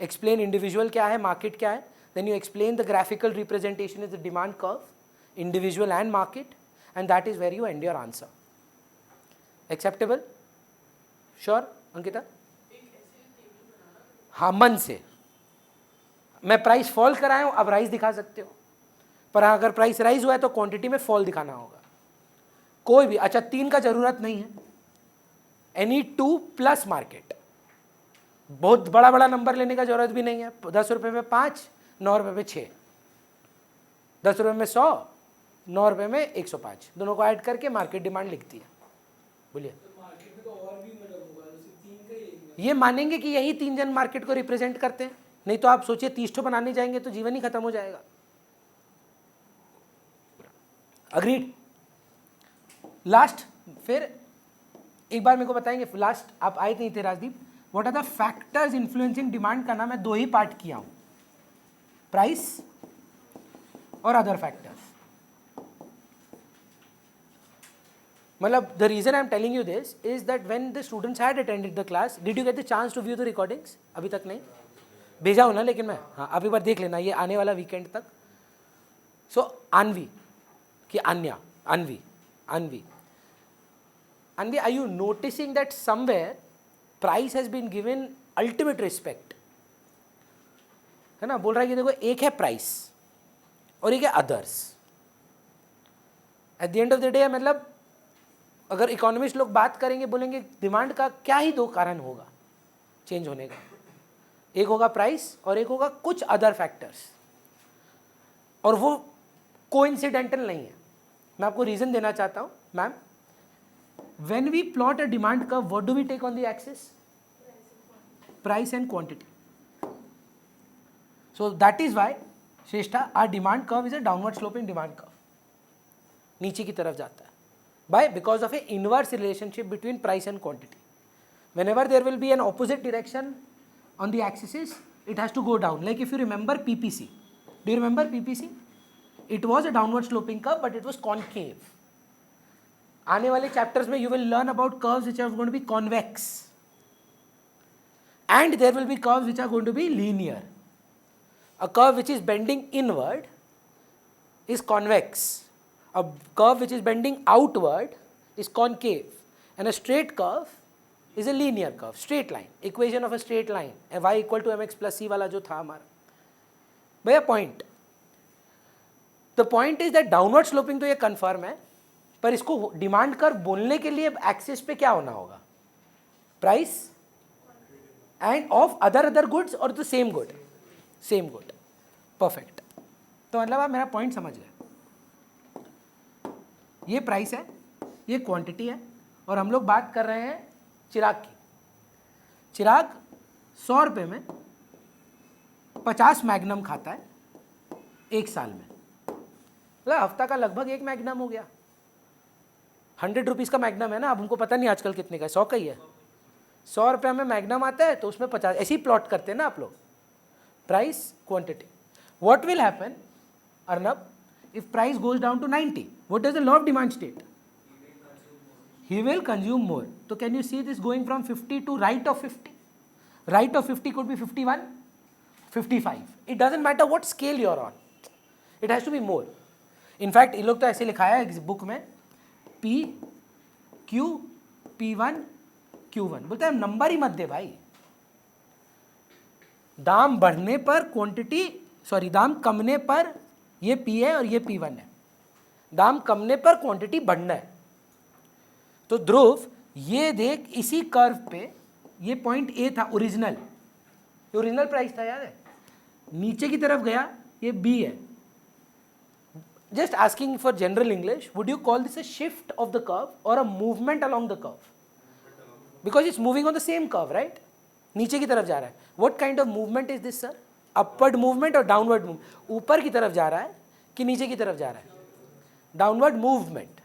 explain individual क्या है, market क्या है, then you explain the graphical representation is the demand curve, individual and market, and that is where you end your answer. Acceptable? Sure, Ankita? हाँ, मन से। मैं price fall कराया हूँ, अब राइज दिखा सकते हो, पर अगर प्राइस राइज हुआ है तो क्वांटिटी में फॉल दिखाना होगा। कोई भी, अच्छा 3 का जरूरत नहीं है, एनी 2 प्लस मार्केट। बहुत बड़ा बड़ा नंबर लेने का जरूरत भी नहीं है। 10 रुपये में 5, 9 रुपये में 6, 10 रुपये में 100, 9 रुपये में 105, दोनों को ऐड करके मार्केट डिमांड लिखती है। बोलिए। ये मानेंगे कि यही 3 जन मार्केट को रिप्रेजेंट करते हैं, नहीं तो आप सोचिए 30 ठो बनाने जाएंगे तो जीवन ही खत्म हो जाएगा। अग्रीड? लास्ट, फिर एक बार मेरे को बताएंगे, लास्ट आप आए नहीं थे Rajdeep, what are the factors influencing demand का ना मैं 2 ही पार्ट किया हूं, प्राइस और अदर फैक्टर्स। मतलब the reason I am telling you this is that when the students had attended the class, did you get the chance to view the recordings? अभी तक नहीं भेजा हूँ ना, लेकिन मैं हाँ आप एक बार देख लेना ये आने वाला वीकेंड तक. So Anvi कि अन्या Anvi, are you noticing that somewhere price has been given ultimate respect? है ना, बोल रहा है कि देखो एक है प्राइस और एक है others. At the end of the day मतलब अगर इकोनॉमिस्ट लोग बात करेंगे बोलेंगे डिमांड का क्या ही दो कारण होगा चेंज होने का. एक होगा प्राइस और एक होगा कुछ अदर फैक्टर्स, और वो कोइंसिडेंटल नहीं है. मैं आपको रीजन देना चाहता हूं ma'am. When we plot a demand curve, what do we take on the axis? Price and quantity. So that is why Shreshtha our demand curve is a downward sloping demand curve, नीचे की तरफ जाता है. Why? Because of a inverse relationship between price and quantity. Whenever there will be an opposite direction on the axis, it has to go down. Like if you remember PPC. Do you remember PPC? It was a downward sloping curve, but it was concave. आने वाले chapters में you will learn about curves which are going to be convex. And there will be curves which are going to be linear. A curve which is bending inward is convex. A curve which is bending outward is concave, and a straight curve is a linear curve, straight line. Equation of a straight line, y equal to mx plus c वाला जो था हमारा. भैया point, the point is that downward sloping तो ये confirm है, पर इसको डिमांड कर्व बोलने के लिए एक्सिस पे क्या होना होगा? Price end of other goods और द सेम गुड. परफेक्ट. तो मतलब आप मेरा पॉइंट समझ गए. ये प्राइस है, ये क्वांटिटी है, और हम लोग बात कर रहे हैं चिराग की. चिराग 100 रुपये में 50 मैग्नम खाता है एक साल में. मतलब हफ्ता का लगभग एक मैग्नम हो गया. 100 रुपीज़ का मैग्नम है ना, अब हमको पता नहीं आजकल कितने का है, 100 का ही है. 100 रुपये में मैग्नम आता है तो उसमें 50, ऐसे ही प्लॉट करते हैं ना आप लोग. Price quantity. What will happen Arnab if price goes down to 90? What does the law of demand state? He will consume more. So can you see this going from 50 to right of 50? Right of 50 could be 51, 55. It doesn't matter what scale you are on. It has to be more. In fact, ये लोग तो ऐसे लिखाया है इस book में, P, Q, P1, Q1. बोलते हैं नंबर ही मत दे भाई. दाम बढ़ने पर क्वांटिटी, सॉरी दाम कमने पर ये P है और ये P1 है. दाम कमने पर क्वांटिटी बढ़ना है. तो ध्रुव ये देख, इसी कर्व पे ये पॉइंट A था ओरिजिनल, ये ओरिजिनल प्राइस था, याद है? नीचे की तरफ गया, ये B है. Just asking for general English, would you call this a shift of the curve और a movement along the curve? Because it's moving on the same curve, right? नीचे की तरफ जा रहा है. What kind of movement is this sir? Upward movement और downward movement? ऊपर की तरफ जा रहा है कि नीचे की तरफ जा रहा है? डाउनवर्ड मूवमेंट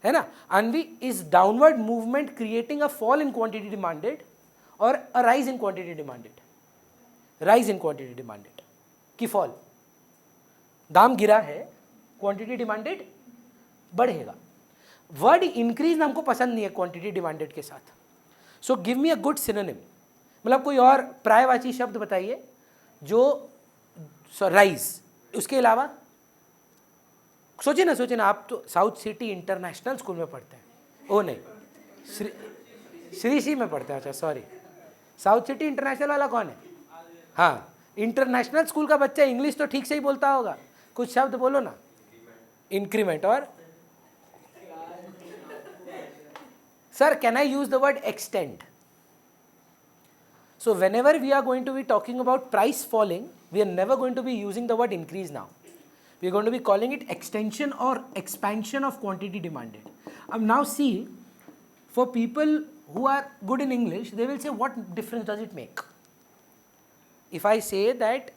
है ना. Anvi is downward movement creating a fall in quantity demanded और a rise in quantity demanded? Rise in quantity demanded की फॉल. दाम गिरा है, क्वांटिटी डिमांडेड बढ़ेगा. वर्ड इंक्रीज हमको पसंद नहीं है क्वांटिटी डिमांडेड के साथ. So give me a good synonym. मतलब कोई और प्रायवाची शब्द बताइए जो राइज. उसके अलावा सोचिए ना, आप तो साउथ सिटी इंटरनेशनल स्कूल में पढ़ते हैं. ओ नहीं, श्री में पढ़ते हैं. अच्छा सॉरी, साउथ सिटी इंटरनेशनल वाला कौन है? हाँ, इंटरनेशनल स्कूल का बच्चा इंग्लिश तो ठीक से ही बोलता होगा. कुछ शब्द बोलो ना. इंक्रीमेंट. और sir can I use the word extend? So whenever we are going to be talking about price falling, we are never going to be using the word increase now. We are going to be calling it extension or expansion of quantity demanded. Now see, for people who are good in English, they will say, what difference does it make? If I say that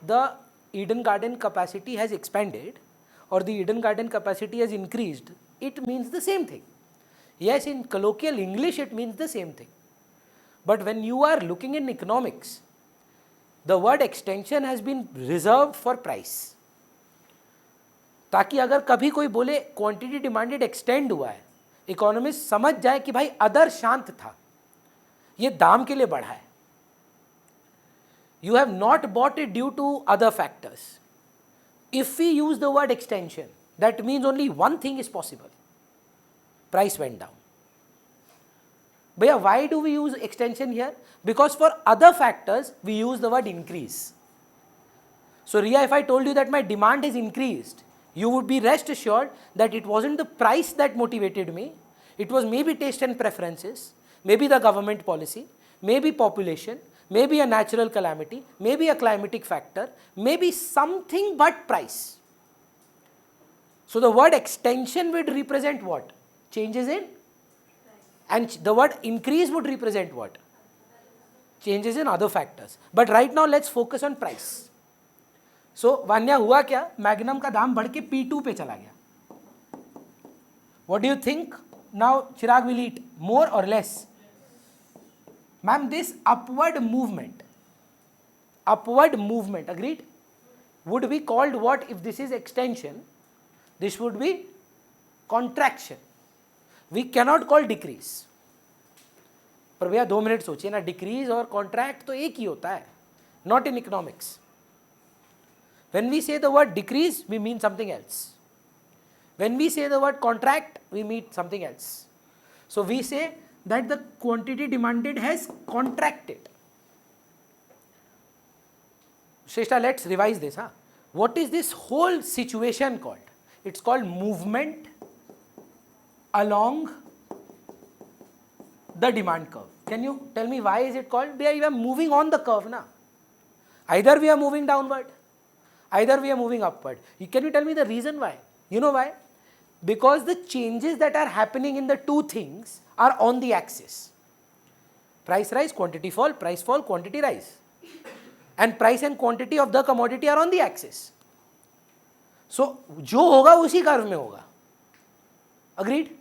the Eden Garden capacity has expanded or the Eden Garden capacity has increased, it means the same thing. Yes, in colloquial English it means the same thing. But when you are looking in economics, the word extension has been reserved for price. ताकि अगर कभी कोई बोले quantity demanded extend हुआ है, economist समझ जाए कि भाई अदर शांत था, ये दाम के लिए बढ़ा है, you have not bought it due to other factors. If we use the word extension, that means only one thing is possible, price went down. Bhaiya, why do we use extension here? Because for other factors we use the word increase. So Riya, if I told you that my demand has increased, you would be rest assured that it wasn't the price that motivated me, it was maybe taste and preferences, maybe the government policy, maybe population, maybe a natural calamity, maybe a climatic factor, maybe something but price. So the word extension would represent what? Changes in? And the word increase would represent what? Changes in other factors. But right now let's focus on price. So Vanya, हुआ क्या? Magnum का दाम बढ़ के P2 पे चला गया. What do you think? Now Chirag will eat more or less? Ma'am, this upward movement, agreed, would be called what? If this is extension, this would be contraction. We cannot call decrease. पर भैया 2 minute सोचिए ना, decrease और contract तो एक ही होता है, not in economics. When we say the word decrease, we mean something else. When we say the word contract, we mean something else. So we say that the quantity demanded has contracted. Shrestha, let's revise this. What is this whole situation called? It's called movement along the demand curve. Can you tell me why is it called? We are moving on the curve. Either we are moving downward, either we are moving upward. Can you tell me the reason why? You know why? Because the changes that are happening in the two things are on the axis. Price rise, quantity fall, price fall, quantity rise. And price and quantity of the commodity are on the axis. So, जो होगा उसी curve में होगा. Agreed?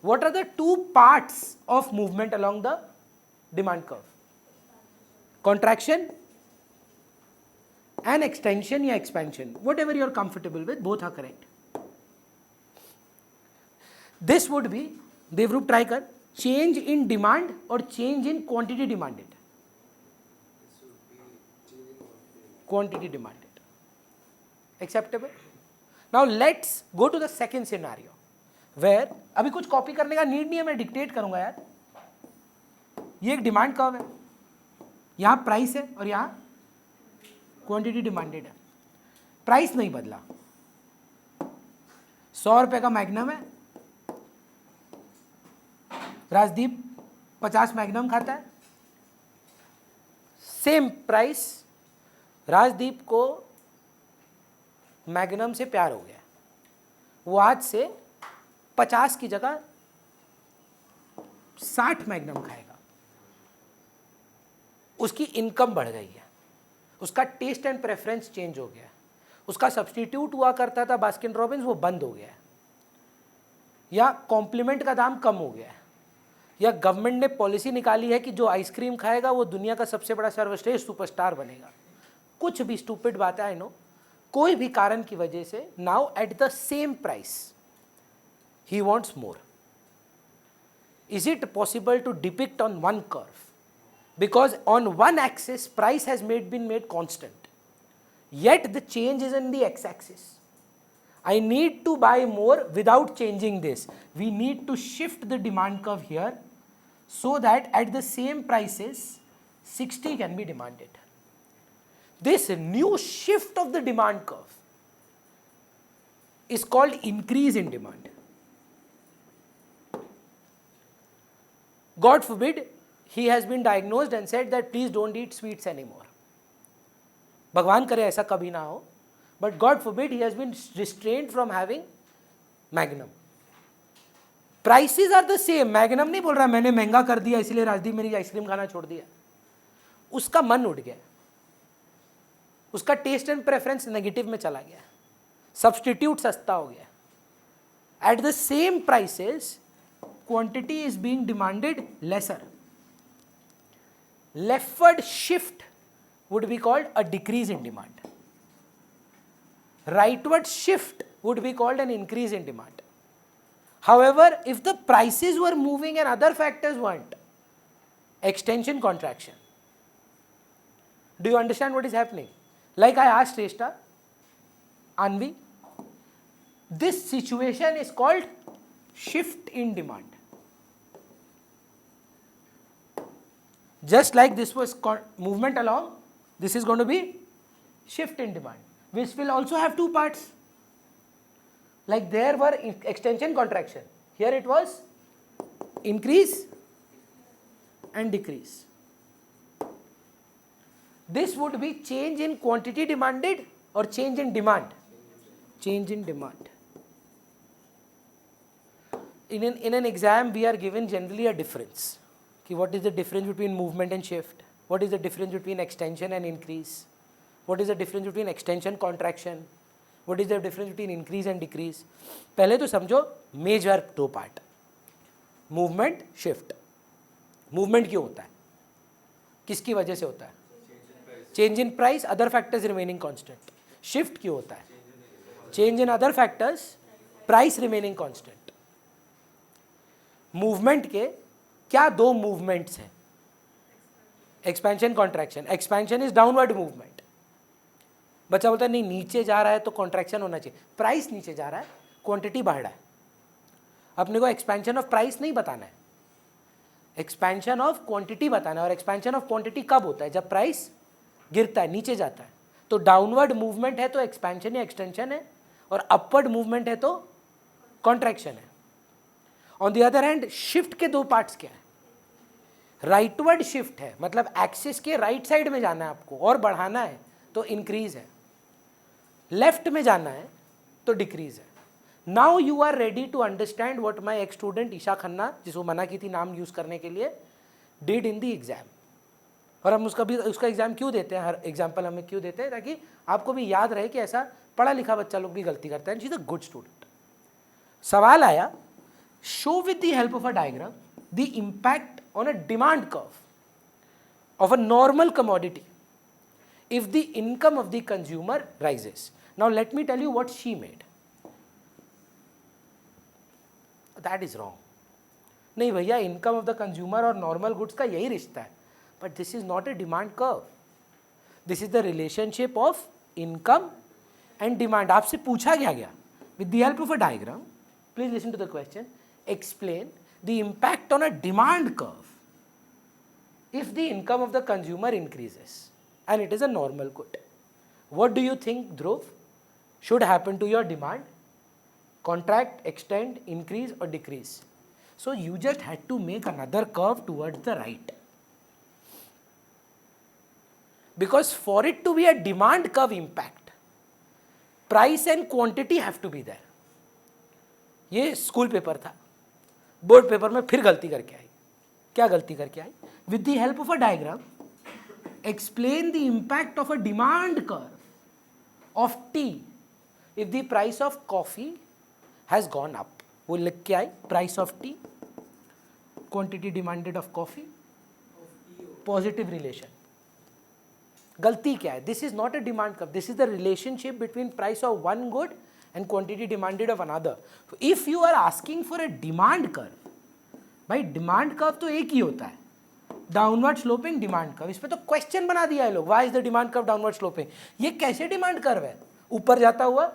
What are the two parts of movement along the demand curve? Contraction and extension या expansion. Whatever you are comfortable with, both are correct. This would be, Devrup try कर, change in demand or change in quantity demanded. Quantity demanded. Acceptable? Now let's go to the second scenario where अभी कुछ copy करने का need नहीं है, मैं dictate करूंगा यार. ये एक डिमांड कर्व है, यहाँ प्राइस है और यहाँ क्वांटिटी डिमांडेड है. प्राइस नहीं बदला, 100 रुपए का मैग्नम है, राजदीप 50 मैग्नम खाता है. सेम प्राइस, राजदीप को मैग्नम से प्यार हो गया, वो आज से 50 की जगह 60 मैग्नम खाएगा. उसकी इनकम बढ़ गई है, उसका टेस्ट एंड प्रेफरेंस चेंज हो गया, उसका सब्स्टिट्यूट हुआ करता था बास्किन रॉबिन्स, वो बंद हो गया, या कॉम्प्लीमेंट का दाम कम हो गया, या गवर्नमेंट ने पॉलिसी निकाली है कि जो आइसक्रीम खाएगा वो दुनिया का सबसे बड़ा सर्वश्रेष्ठ सुपरस्टार बनेगा. कुछ भी स्टूपिड बात है, आई नो, कोई भी कारण की वजह से now at the same price he wants more. Is it possible to depict on one curve? Because on one axis price has been made constant, yet the change is in the x-axis. I need to buy more without changing this. We need to shift the demand curve here so that at the same prices 60 can be demanded. This new shift of the demand curve is called increase in demand. God forbid he has been diagnosed and said that please don't eat sweets anymore. भगवान करे ऐसा कभी ना हो, but God forbid he has been restrained from having magnum. Prices are the same. magnum नहीं बोल रहा मैंने महंगा कर दिया इसलिए राजदीप मेरी आइसक्रीम खाना छोड़ दिया. उसका मन उठ गया, उसका टेस्ट एंड प्रेफरेंस नेगेटिव में चला गया, सब्स्टिट्यूट सस्ता हो गया. At the same prices quantity is being demanded lesser. Leftward shift would be called a decrease in demand. Rightward shift would be called an increase in demand. However, if the prices were moving and other factors weren't, extension, contraction. Do you understand what is happening? Like I asked Shrestha, Anvi, this situation is called shift in demand. Just like this was movement along, this is going to be shift in demand, which will also have two parts. Like there were extension, contraction. Here it was increase and decrease. This would be change in quantity demanded or change in demand? Change in demand. In an exam, we are given generally a difference. What is the difference between movement and shift? What is the difference between extension and increase? What is the difference between extension, contraction? What is the difference between increase and decrease? पहले तो समझो major दो part, movement, shift. Movement क्यों होता है? किसकी वजह से होता है? Change in price, other factors remaining constant. Shift क्यों होता है? Change in other factors, price remaining constant. Movement के क्या दो मूवमेंट्स हैं? Expansion, contraction. Expansion is downward movement. बच्चा बोलता है नहीं नीचे जा रहा है तो कॉन्ट्रैक्शन होना चाहिए. प्राइस नीचे जा रहा है, क्वांटिटी बढ़ रहा है. अपने को एक्सपेंशन ऑफ प्राइस नहीं बताना है, एक्सपेंशन ऑफ क्वांटिटी बताना है. और एक्सपेंशन ऑफ क्वांटिटी कब होता है? जब प्राइस गिरता है, नीचे जाता है. तो डाउनवर्ड मूवमेंट है तो एक्सपेंशन या एक्सटेंशन है, और अपवर्ड मूवमेंट है तो कॉन्ट्रैक्शन है. On the other hand shift के दो पार्ट्स क्या है? राइटवर्ड शिफ्ट है, मतलब एक्सिस के राइट साइड में जाना है आपको और बढ़ाना है तो इंक्रीज है. लेफ्ट में जाना है तो डिक्रीज है. Now you are ready to understand what my ex student Isha Khanna, जिसको मना की थी नाम यूज करने के लिए, डिड इन द एग्जाम. और हम उसका एग्जाम क्यों देते हैं, हर एग्जाम्पल हमें क्यों देते हैं? ताकि आपको भी याद रहे कि ऐसा पढ़ा लिखा बच्चा लोग भी गलती करता है. She is a good student. सवाल आया, show with the help of a diagram the impact on a demand curve of a normal commodity if the income of the consumer rises. Now let me tell you what she made. That is wrong. नहीं भैया, income of the consumer और normal goods का यही रिश्ता है. But this is not a demand curve. This is the relationship of income and demand. आपसे पूछा गया with the help of a diagram, please listen to the question. Explain the impact on a demand curve if the income of the consumer increases and it is a normal good. What do you think, Dhruv, should happen to your demand? Contract, extend, increase or decrease? So you just had to make another curve towards the right. Because for it to be a demand curve impact, price and quantity have to be there. ये school paper था, board paper में फिर गलती करके आई. क्या गलती करके आई? With the help of a diagram explain the impact of a demand curve of tea if the price of coffee has gone up. वो लिख के आई, price of tea, quantity demanded of coffee, positive relation. गलती क्या है? This is not a demand curve. This is the relationship between price of one good and quantity demanded of another. So if you are asking for a demand curve, भाई demand curve तो एक ही होता है, downward sloping demand curve. इसमें तो question बना दिया है लोग, why is the demand curve downward sloping. ये कैसे डिमांड कर्व है? ऊपर जाता हुआ.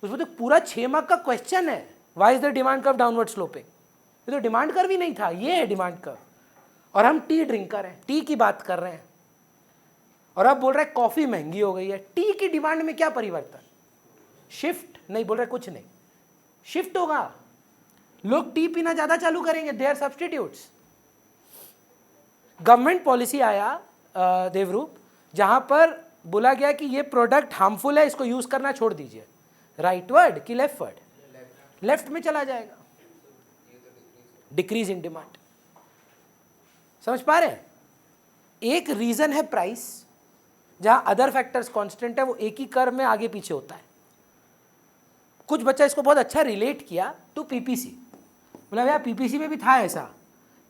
उसमें तो पूरा 6 मार्क का क्वेश्चन है, why is the demand curve downward sloping. ये तो डिमांड कर्व ही नहीं था, ये है डिमांड कर्व. और हम टी ड्रिंकर हैं, टी की बात कर रहे हैं, और अब बोल रहे हैं कॉफी महंगी हो गई है. टी की डिमांड में क्या परिवर्तन? शिफ्ट नहीं बोल रहे, कुछ नहीं. शिफ्ट होगा, लोग टी पीना ज्यादा चालू करेंगे, they are substitutes. Government policy आया देवरूप, जहां पर बोला गया कि ये प्रोडक्ट हार्मफुल है, इसको यूज करना छोड़ दीजिए. राइटवर्ड कि लेफ्टवर्ड? लेफ्ट में चला जाएगा. Decrease in demand. समझ पा रहे हैं? एक रीजन है प्राइस, जहां अदर फैक्टर्स कांस्टेंट है, वो एक ही कर्व में आगे पीछे होता है. कुछ बच्चा इसको बहुत अच्छा रिलेट किया टू पीपीसी. बोला भैया पीपीसी में भी था ऐसा.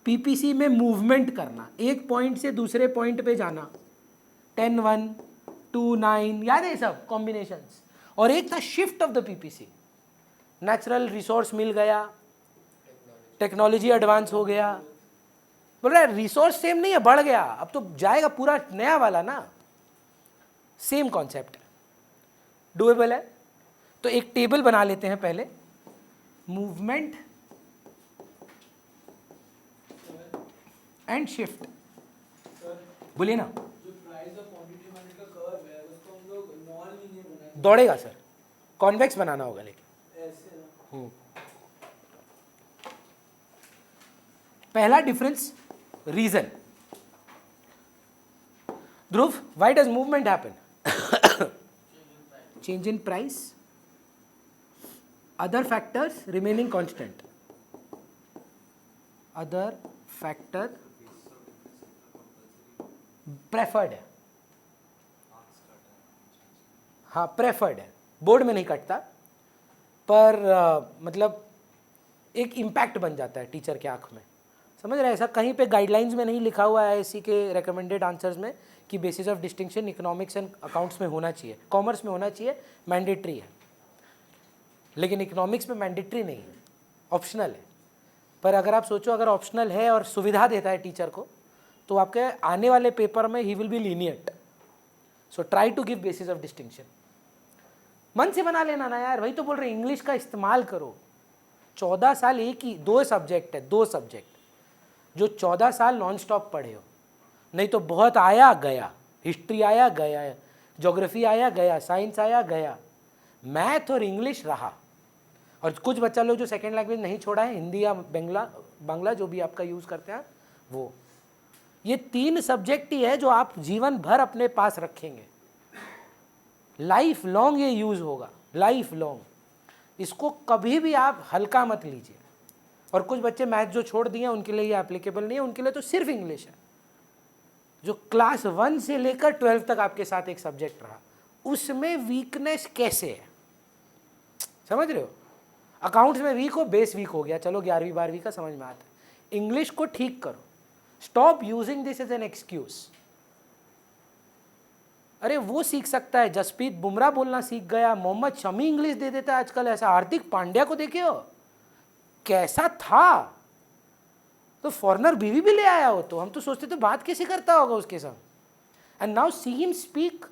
पीपीसी में मूवमेंट करना, एक पॉइंट से दूसरे पॉइंट पे जाना, 10-1, 2-9, याद है सब कॉम्बिनेशंस. और एक था shift of the PPC. Natural resource मिल गया, टेक्नोलॉजी एडवांस हो गया। बोल रहा है रिसोर्स सेम नहीं है, बढ़ गया, अब तो जाएगा पूरा नया वाला ना। सेम कॉन्सेप्ट, डुएबल है। तो एक टेबल बना लेते हैं पहले, मूवमेंट एंड शिफ्ट। बोलिए ना। दौड़ेगा सर, कॉन्वेक्स बनाना होगा लेकिन। पहला difference, reason. Dhruv, why does movement happen? Change in price, other factors remaining constant, other factor preferred है, हाँ प्रेफर्ड है, बोर्ड में नहीं कटता पर मतलब एक इम्पैक्ट बन जाता है टीचर के आंख में, समझ रहे हैं? ऐसा कहीं पे गाइडलाइंस में नहीं लिखा हुआ है इसी के रिकमेंडेड आंसर्स में कि basis of distinction economics and accounts में होना चाहिए, कॉमर्स में होना चाहिए, मैंडेटरी है, लेकिन इकोनॉमिक्स में मैंडेटरी नहीं है, ऑप्शनल है। पर अगर आप सोचो अगर ऑप्शनल है और सुविधा देता है टीचर को, तो आपके आने वाले पेपर में ही will be lenient. So try to give basis of distinction. मन से बना लेना ना यार, वही तो बोल रहे इंग्लिश का इस्तेमाल करो। 14 साल एक ही 2 सब्जेक्ट है, 2 सब्जेक्ट जो 14 साल नॉन स्टॉप पढ़े हो, नहीं तो बहुत आया गया, हिस्ट्री आया गया, ज्योग्राफी आया गया, साइंस आया गया, मैथ और इंग्लिश रहा। और कुछ बच्चा लोग जो सेकेंड लैंग्वेज नहीं छोड़ा है, हिंदी या बांग्ला जो भी आपका यूज़ करते हैं वो, ये 3 सब्जेक्ट ही है जो आप जीवन भर अपने पास रखेंगे, लाइफ लॉन्ग ये यूज़ होगा, लाइफ लॉन्ग। इसको कभी भी आप हल्का मत लीजिए। और कुछ बच्चे मैथ जो छोड़ दिए उनके लिए ये एप्लीकेबल नहीं है, उनके लिए तो सिर्फ इंग्लिश है, जो क्लास 1 से लेकर 12 तक आपके साथ एक सब्जेक्ट रहा, उसमें वीकनेस कैसे है, समझ रहे हो? अकाउंट्स में वीक हो, बेस वीक हो गया, चलो 11वीं 12वीं का समझ में आता है। इंग्लिश को ठीक करो, stop using this as an excuse. अरे वो सीख सकता है, जसप्रीत बुमराह बोलना सीख गया, मोहम्मद शमी इंग्लिश दे देता है आजकल, ऐसा हार्दिक पांड्या को देखे हो कैसा था, तो फॉरनर बीवी भी ले आया हो, तो हम तो सोचते थे बात कैसे करता होगा उसके संग, and now see him speak.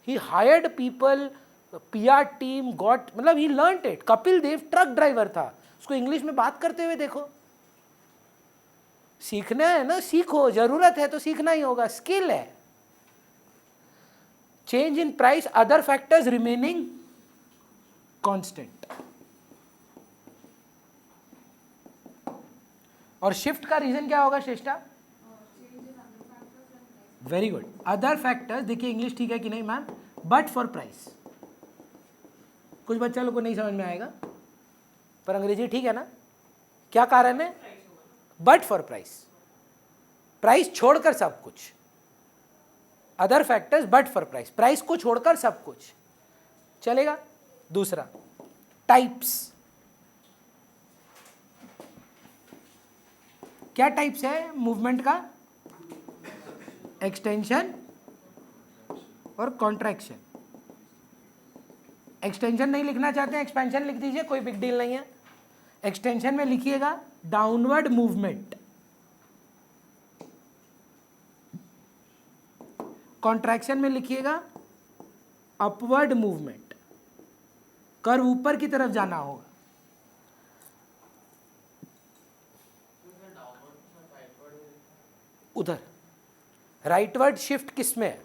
He hired people, PR team got, मतलब he learned it. Kapil Dev truck driver था, उसको इंग्लिश में बात करते हुए देखो। सीखना है ना, सीखो, जरूरत है तो सीखना ही होगा, स्किल है। Change in price, other factors remaining constant. और शिफ्ट का रीजन क्या होगा Shreshtha? Very good. Other factors, देखिए इंग्लिश ठीक है कि नहीं मैम, बट फॉर प्राइस। कुछ बच्चा लोग को नहीं समझ में आएगा, पर अंग्रेजी ठीक है ना? क्या कारण है? बट फॉर प्राइस, प्राइस छोड़कर सब कुछ। Other factors but for price, price को छोड़कर सब कुछ चलेगा। दूसरा, टाइप्स। क्या टाइप्स है मूवमेंट का? एक्सटेंशन और कॉन्ट्रैक्शन। एक्सटेंशन नहीं लिखना चाहते हैं, एक्सपेंशन लिख दीजिए, कोई बिग डील नहीं है। एक्सटेंशन में लिखिएगा डाउनवर्ड मूवमेंट, कॉन्ट्रैक्शन में लिखिएगा अपवर्ड मूवमेंट, कर्व ऊपर की तरफ जाना होगा। उधर राइटवर्ड शिफ्ट किस में है?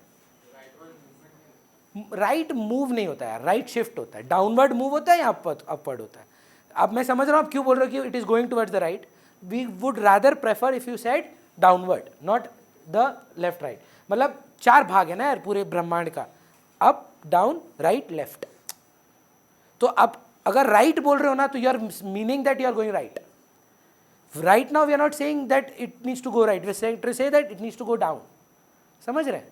राइट मूव नहीं होता है, राइट शिफ्ट होता है। डाउनवर्ड मूव होता है या अपवर्ड होता है? अब मैं समझ रहा हूँ आप क्यों बोल रहे हो कि it is going towards the right. We would rather prefer if you said downward, not the left right. मतलब 4 भाग है ना यार पूरे ब्रह्मांड का, अप डाउन राइट लेफ्ट। तो अब अगर राइट बोल रहे हो ना तो you are meaning that you are going right. Right now we are not saying that it needs to go right, we saying to say that it needs to go down. समझ रहे हैं?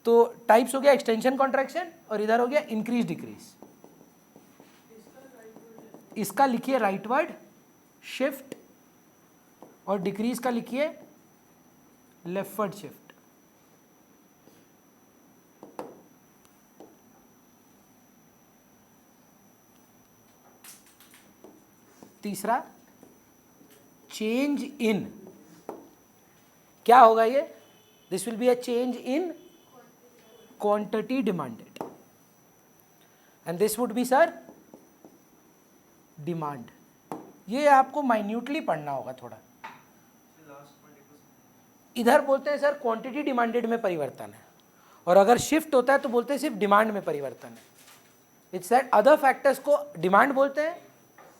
तो types हो गया extension contraction, और इधर हो गया इंक्रीज डिक्रीज। इसका लिखिए राइटवर्ड शिफ्ट, और डिक्रीज का लिखिए लेफ्टवर्ड शिफ्ट। तीसरा चेंज इन, क्या होगा ये? This will be a change in quantity demanded and this would be sir demand. ये आपको माइन्यूटली पढ़ना होगा थोड़ा। इधर बोलते हैं सर क्वांटिटी डिमांडेड में परिवर्तन है, और अगर शिफ्ट होता है तो बोलते हैं सिर्फ डिमांड में परिवर्तन है। इट्स दैट अदर फैक्टर्स को डिमांड बोलते हैं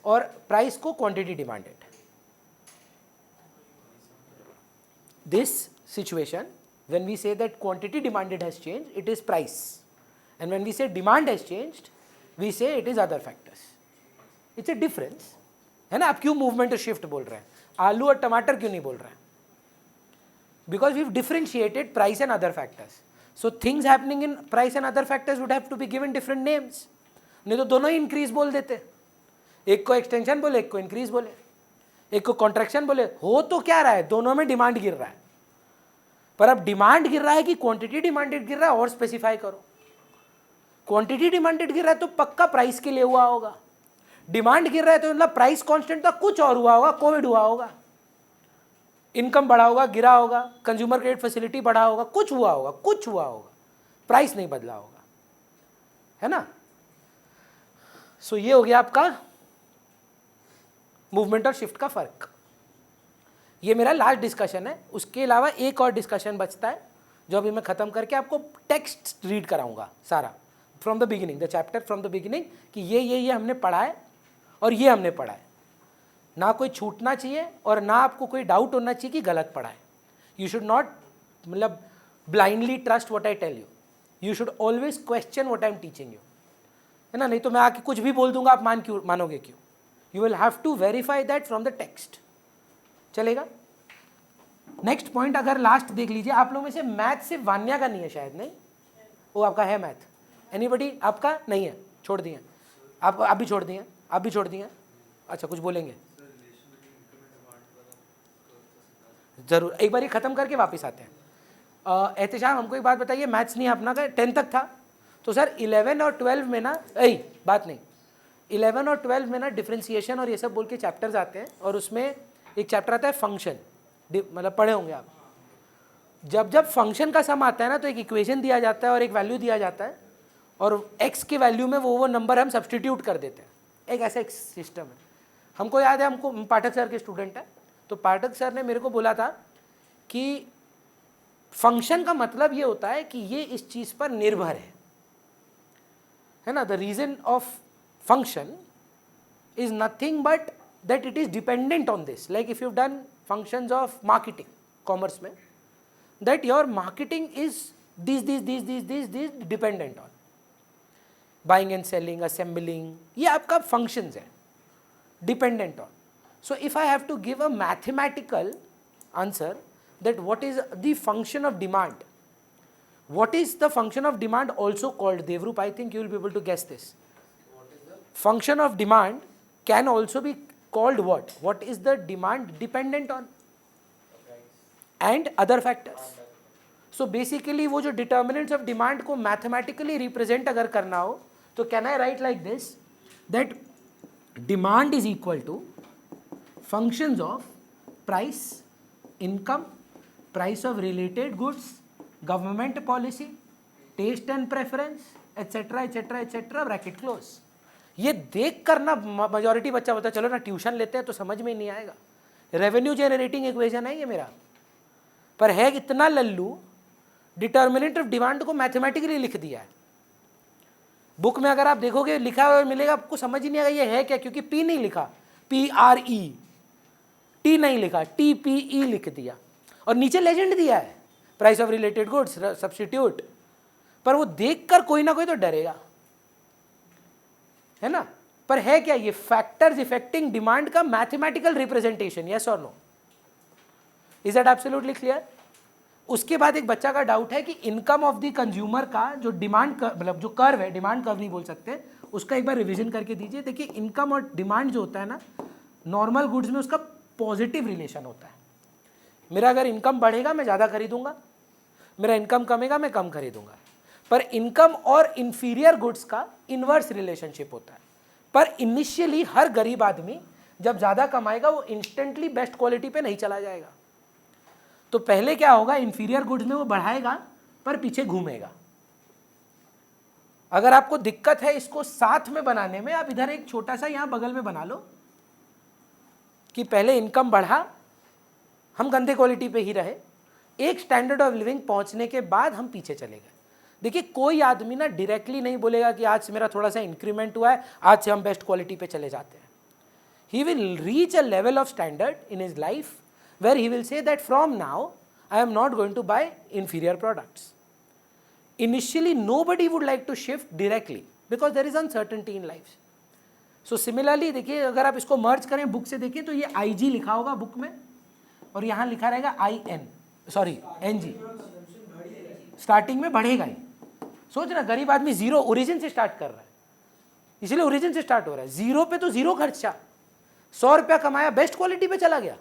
और प्राइस को quantity demanded. This situation when we say that quantity demanded has changed, it is price, and when we say demand has changed, we say it is other factors. It's a difference, है ना? आप क्यों movement और shift बोल रहे हैं? आलू और टमाटर क्यों नहीं बोल रहे हैं? Because we've differentiated price and other factors. So things happening in price and other factors would have to be given different names. नहीं तो दोनों ही इंक्रीज बोल देते, एक को एक्सटेंशन बोले, एक को इंक्रीज बोले, एक को कॉन्ट्रैक्शन बोले। हो तो क्या रहा है? दोनों में डिमांड गिर रहा है, पर अब डिमांड गिर रहा है कि क्वांटिटी डिमांडेड गिर रहा है, और स्पेसिफाई करो। क्वांटिटी डिमांडेड गिर रहा है तो पक्का प्राइस के लिए हुआ होगा, डिमांड गिर रहा है तो मतलब प्राइस कांस्टेंट था, कुछ और हुआ होगा, कोविड हुआ होगा, इनकम बढ़ा होगा, गिरा होगा, कंज्यूमर क्रेडिट फैसिलिटी बढ़ा होगा, कुछ हुआ होगा, कुछ हुआ होगा, प्राइस नहीं बदला होगा, है ना? सो ये हो गया आपका मूवमेंट और शिफ्ट का फर्क। ये मेरा लास्ट डिस्कशन है। उसके अलावा एक और डिस्कशन बचता है जो अभी मैं ख़त्म करके आपको टेक्स्ट रीड कराऊंगा सारा from the beginning, the chapter from the beginning, कि ये हमने पढ़ा है और ये हमने पढ़ा है। ना कोई छूटना चाहिए और ना आपको कोई डाउट होना चाहिए कि गलत पढ़ा है। यू शुड नॉट मतलब blindly trust what I tell you, you should always question what I am teaching you, है ना? नहीं तो मैं आके कुछ भी बोल दूंगा, आप मानोगे क्यों? You will have to verify that from the text. चलेगा? नेक्स्ट पॉइंट अगर लास्ट देख लीजिए, आप लोगों में से मैथ से वान्या का नहीं है शायद, नहीं? वो आपका है मैथ? एनीबडी? आपका नहीं है, छोड़ दिए आप भी छोड़ दिए, आप भी छोड़ दिए? अच्छा, कुछ बोलेंगे? जरूर, एक बार ये खत्म करके वापस आते हैं। एहतशाम, हमको एक बात बताइए, मैथ्स नहीं अपना का 10 तक था, तो सर 11 और 12 में ना बात नहीं, 11 और 12 में ना डिफ्रेंसिएशन और ये सब बोल के चैप्टर्स आते हैं, और उसमें एक चैप्टर आता है फंक्शन, मतलब पढ़े होंगे आप। जब जब फंक्शन का सम आता है ना, तो एक इक्वेशन दिया जाता है और एक वैल्यू दिया जाता है, और x के वैल्यू में वो नंबर हम सब्सटीट्यूट कर देते हैं। एक ऐसा एक सिस्टम है। हमको याद है, हमको पाठक सर के स्टूडेंट है, तो पाठक सर ने मेरे को बोला था कि फंक्शन का मतलब ये होता है कि ये इस चीज़ पर निर्भर है ना? The reason of function is nothing but that it is dependent on this. Like if you done functions of marketing, commerce में, that your marketing is these dependent on buying and selling, assembling, ये आपका functions है, dependent on. So if I have to give a mathematical answer that what is the function of demand, what is the function of demand also called, Devrup, I think you will be able to guess this. Function of demand can also be called what? What is the demand dependent on? And other factors. So basically वो जो determinants of demand को mathematically represent अगर करना हो, तो can I write like this, that demand is equal to functions of price, income, price of related goods, government policy, taste and preference, etc etc etc bracket close. ये देख कर ना majority बच्चा बोलता है चलो ना ट्यूशन लेते हैं तो समझ में नहीं आएगा। रेवेन्यू जेनरेटिंग इक्वेशन है ये मेरा, पर है इतना लल्लू, डिटर्मिनेंट ऑफ डिमांड को मैथमेटिकली लिख दिया है। बुक में अगर आप देखोगे लिखा हुआ मिलेगा, आपको समझ ही नहीं आएगा ये है क्या, क्योंकि पी नहीं लिखा, PRE, टी नहीं लिखा, TPE लिख दिया, और नीचे लेजेंड दिया है, price of related goods, substitute. पर वो देखकर कोई ना कोई तो डरेगा, है ना? पर है क्या ये? फैक्टर्स इफेक्टिंग डिमांड का मैथमेटिकल रिप्रेजेंटेशन, यस और no? Is that absolutely clear? उसके बाद एक बच्चा का डाउट है कि इनकम ऑफ द कंज्यूमर का जो डिमांड मतलब जो कर्व है, डिमांड कर्व नहीं बोल सकते, उसका एक बार रिवीजन करके दीजिए। देखिए इनकम और डिमांड जो होता है ना, नॉर्मल गुड्स में उसका पॉजिटिव रिलेशन होता है। मेरा अगर इनकम बढ़ेगा मैं ज़्यादा खरीदूंगा, मेरा इनकम कमेगा मैं कम खरीदूंगा। पर इनकम और इंफीरियर गुड्स का इन्वर्स रिलेशनशिप होता है। पर इनिशियली हर गरीब आदमी जब ज़्यादा कमाएगा वो इंस्टेंटली बेस्ट क्वालिटी पे नहीं चला जाएगा। तो पहले क्या होगा, इंफीरियर गुड्स में वो बढ़ाएगा पर पीछे घूमेगा। अगर आपको दिक्कत है इसको साथ में बनाने में, आप इधर एक छोटा सा यहाँ बगल में बना लो कि पहले इनकम बढ़ा, हम गंदे क्वालिटी पे ही रहे, एक स्टैंडर्ड ऑफ लिविंग पहुंचने के बाद हम पीछे चले गए। देखिए कोई आदमी ना डायरेक्टली नहीं बोलेगा कि आज से मेरा थोड़ा सा इंक्रीमेंट हुआ है, आज से हम बेस्ट क्वालिटी पे चले जाते हैं। He will reach a level of standard in his life where he will say that from now I am not going to buy inferior products. Initially nobody would like to shift directly because there is uncertainty in life. So similarly देखिए अगर आप इसको मर्ज करें book से देखिए तो ये IG लिखा होगा बुक में और यहाँ लिखा रहेगा NG। स्टार्टिंग में बढ़ेगा ही। सोच ना, गरीब आदमी जीरो ओरिजिन से स्टार्ट कर रहा है, इसलिए ओरिजिन से स्टार्ट हो रहा है। जीरो पे तो जीरो खर्चा, 100 रुपया कमाया बेस्ट क्वालिटी पे चला गया,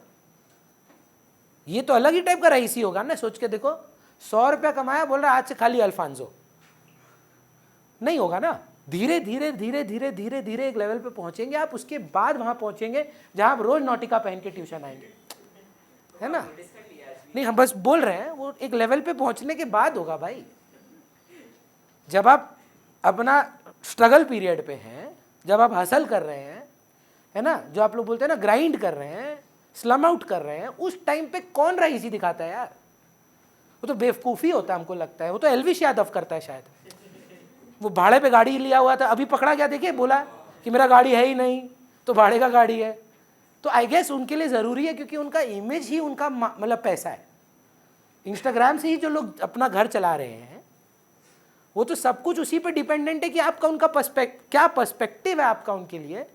ये तो अलग ही टाइप का रईसी होगा ना। सोच के देखो, 100 रुपया कमाया, बोल रहा है आज से खाली अल्फांसो, नहीं होगा ना। धीरे धीरे धीरे धीरे धीरे धीरे एक लेवल पे पहुंचेंगे आप, उसके बाद वहां पहुंचेंगे जहां आप रोज नॉटिका पहन के ट्यूशन आएंगे, है ना। नहीं, हम बस बोल रहे हैं वो एक लेवल पे पहुंचने के बाद होगा भाई। जब आप अपना स्ट्रगल पीरियड पे हैं, जब आप हसल कर रहे हैं, है ना, जो आप लोग बोलते हैं ना ग्राइंड कर रहे हैं, स्लम आउट कर रहे हैं, उस टाइम पे कौन रईसी दिखाता है यार। वो तो बेवकूफ़ी होता है हमको लगता है, वो तो एलविश यादव करता है शायद। वो भाड़े पे गाड़ी लिया हुआ था, अभी पकड़ा गया, देखिए बोला कि मेरा गाड़ी है ही नहीं, तो भाड़े का गाड़ी है। तो आई गेस उनके लिए ज़रूरी है क्योंकि उनका इमेज ही उनका मतलब पैसा है। इंस्टाग्राम से ही जो लोग अपना घर चला रहे हैं, वो तो सब कुछ उसी पे डिपेंडेंट है कि आपका उनका क्या पर्सपेक्टिव है आपका उनके लिए।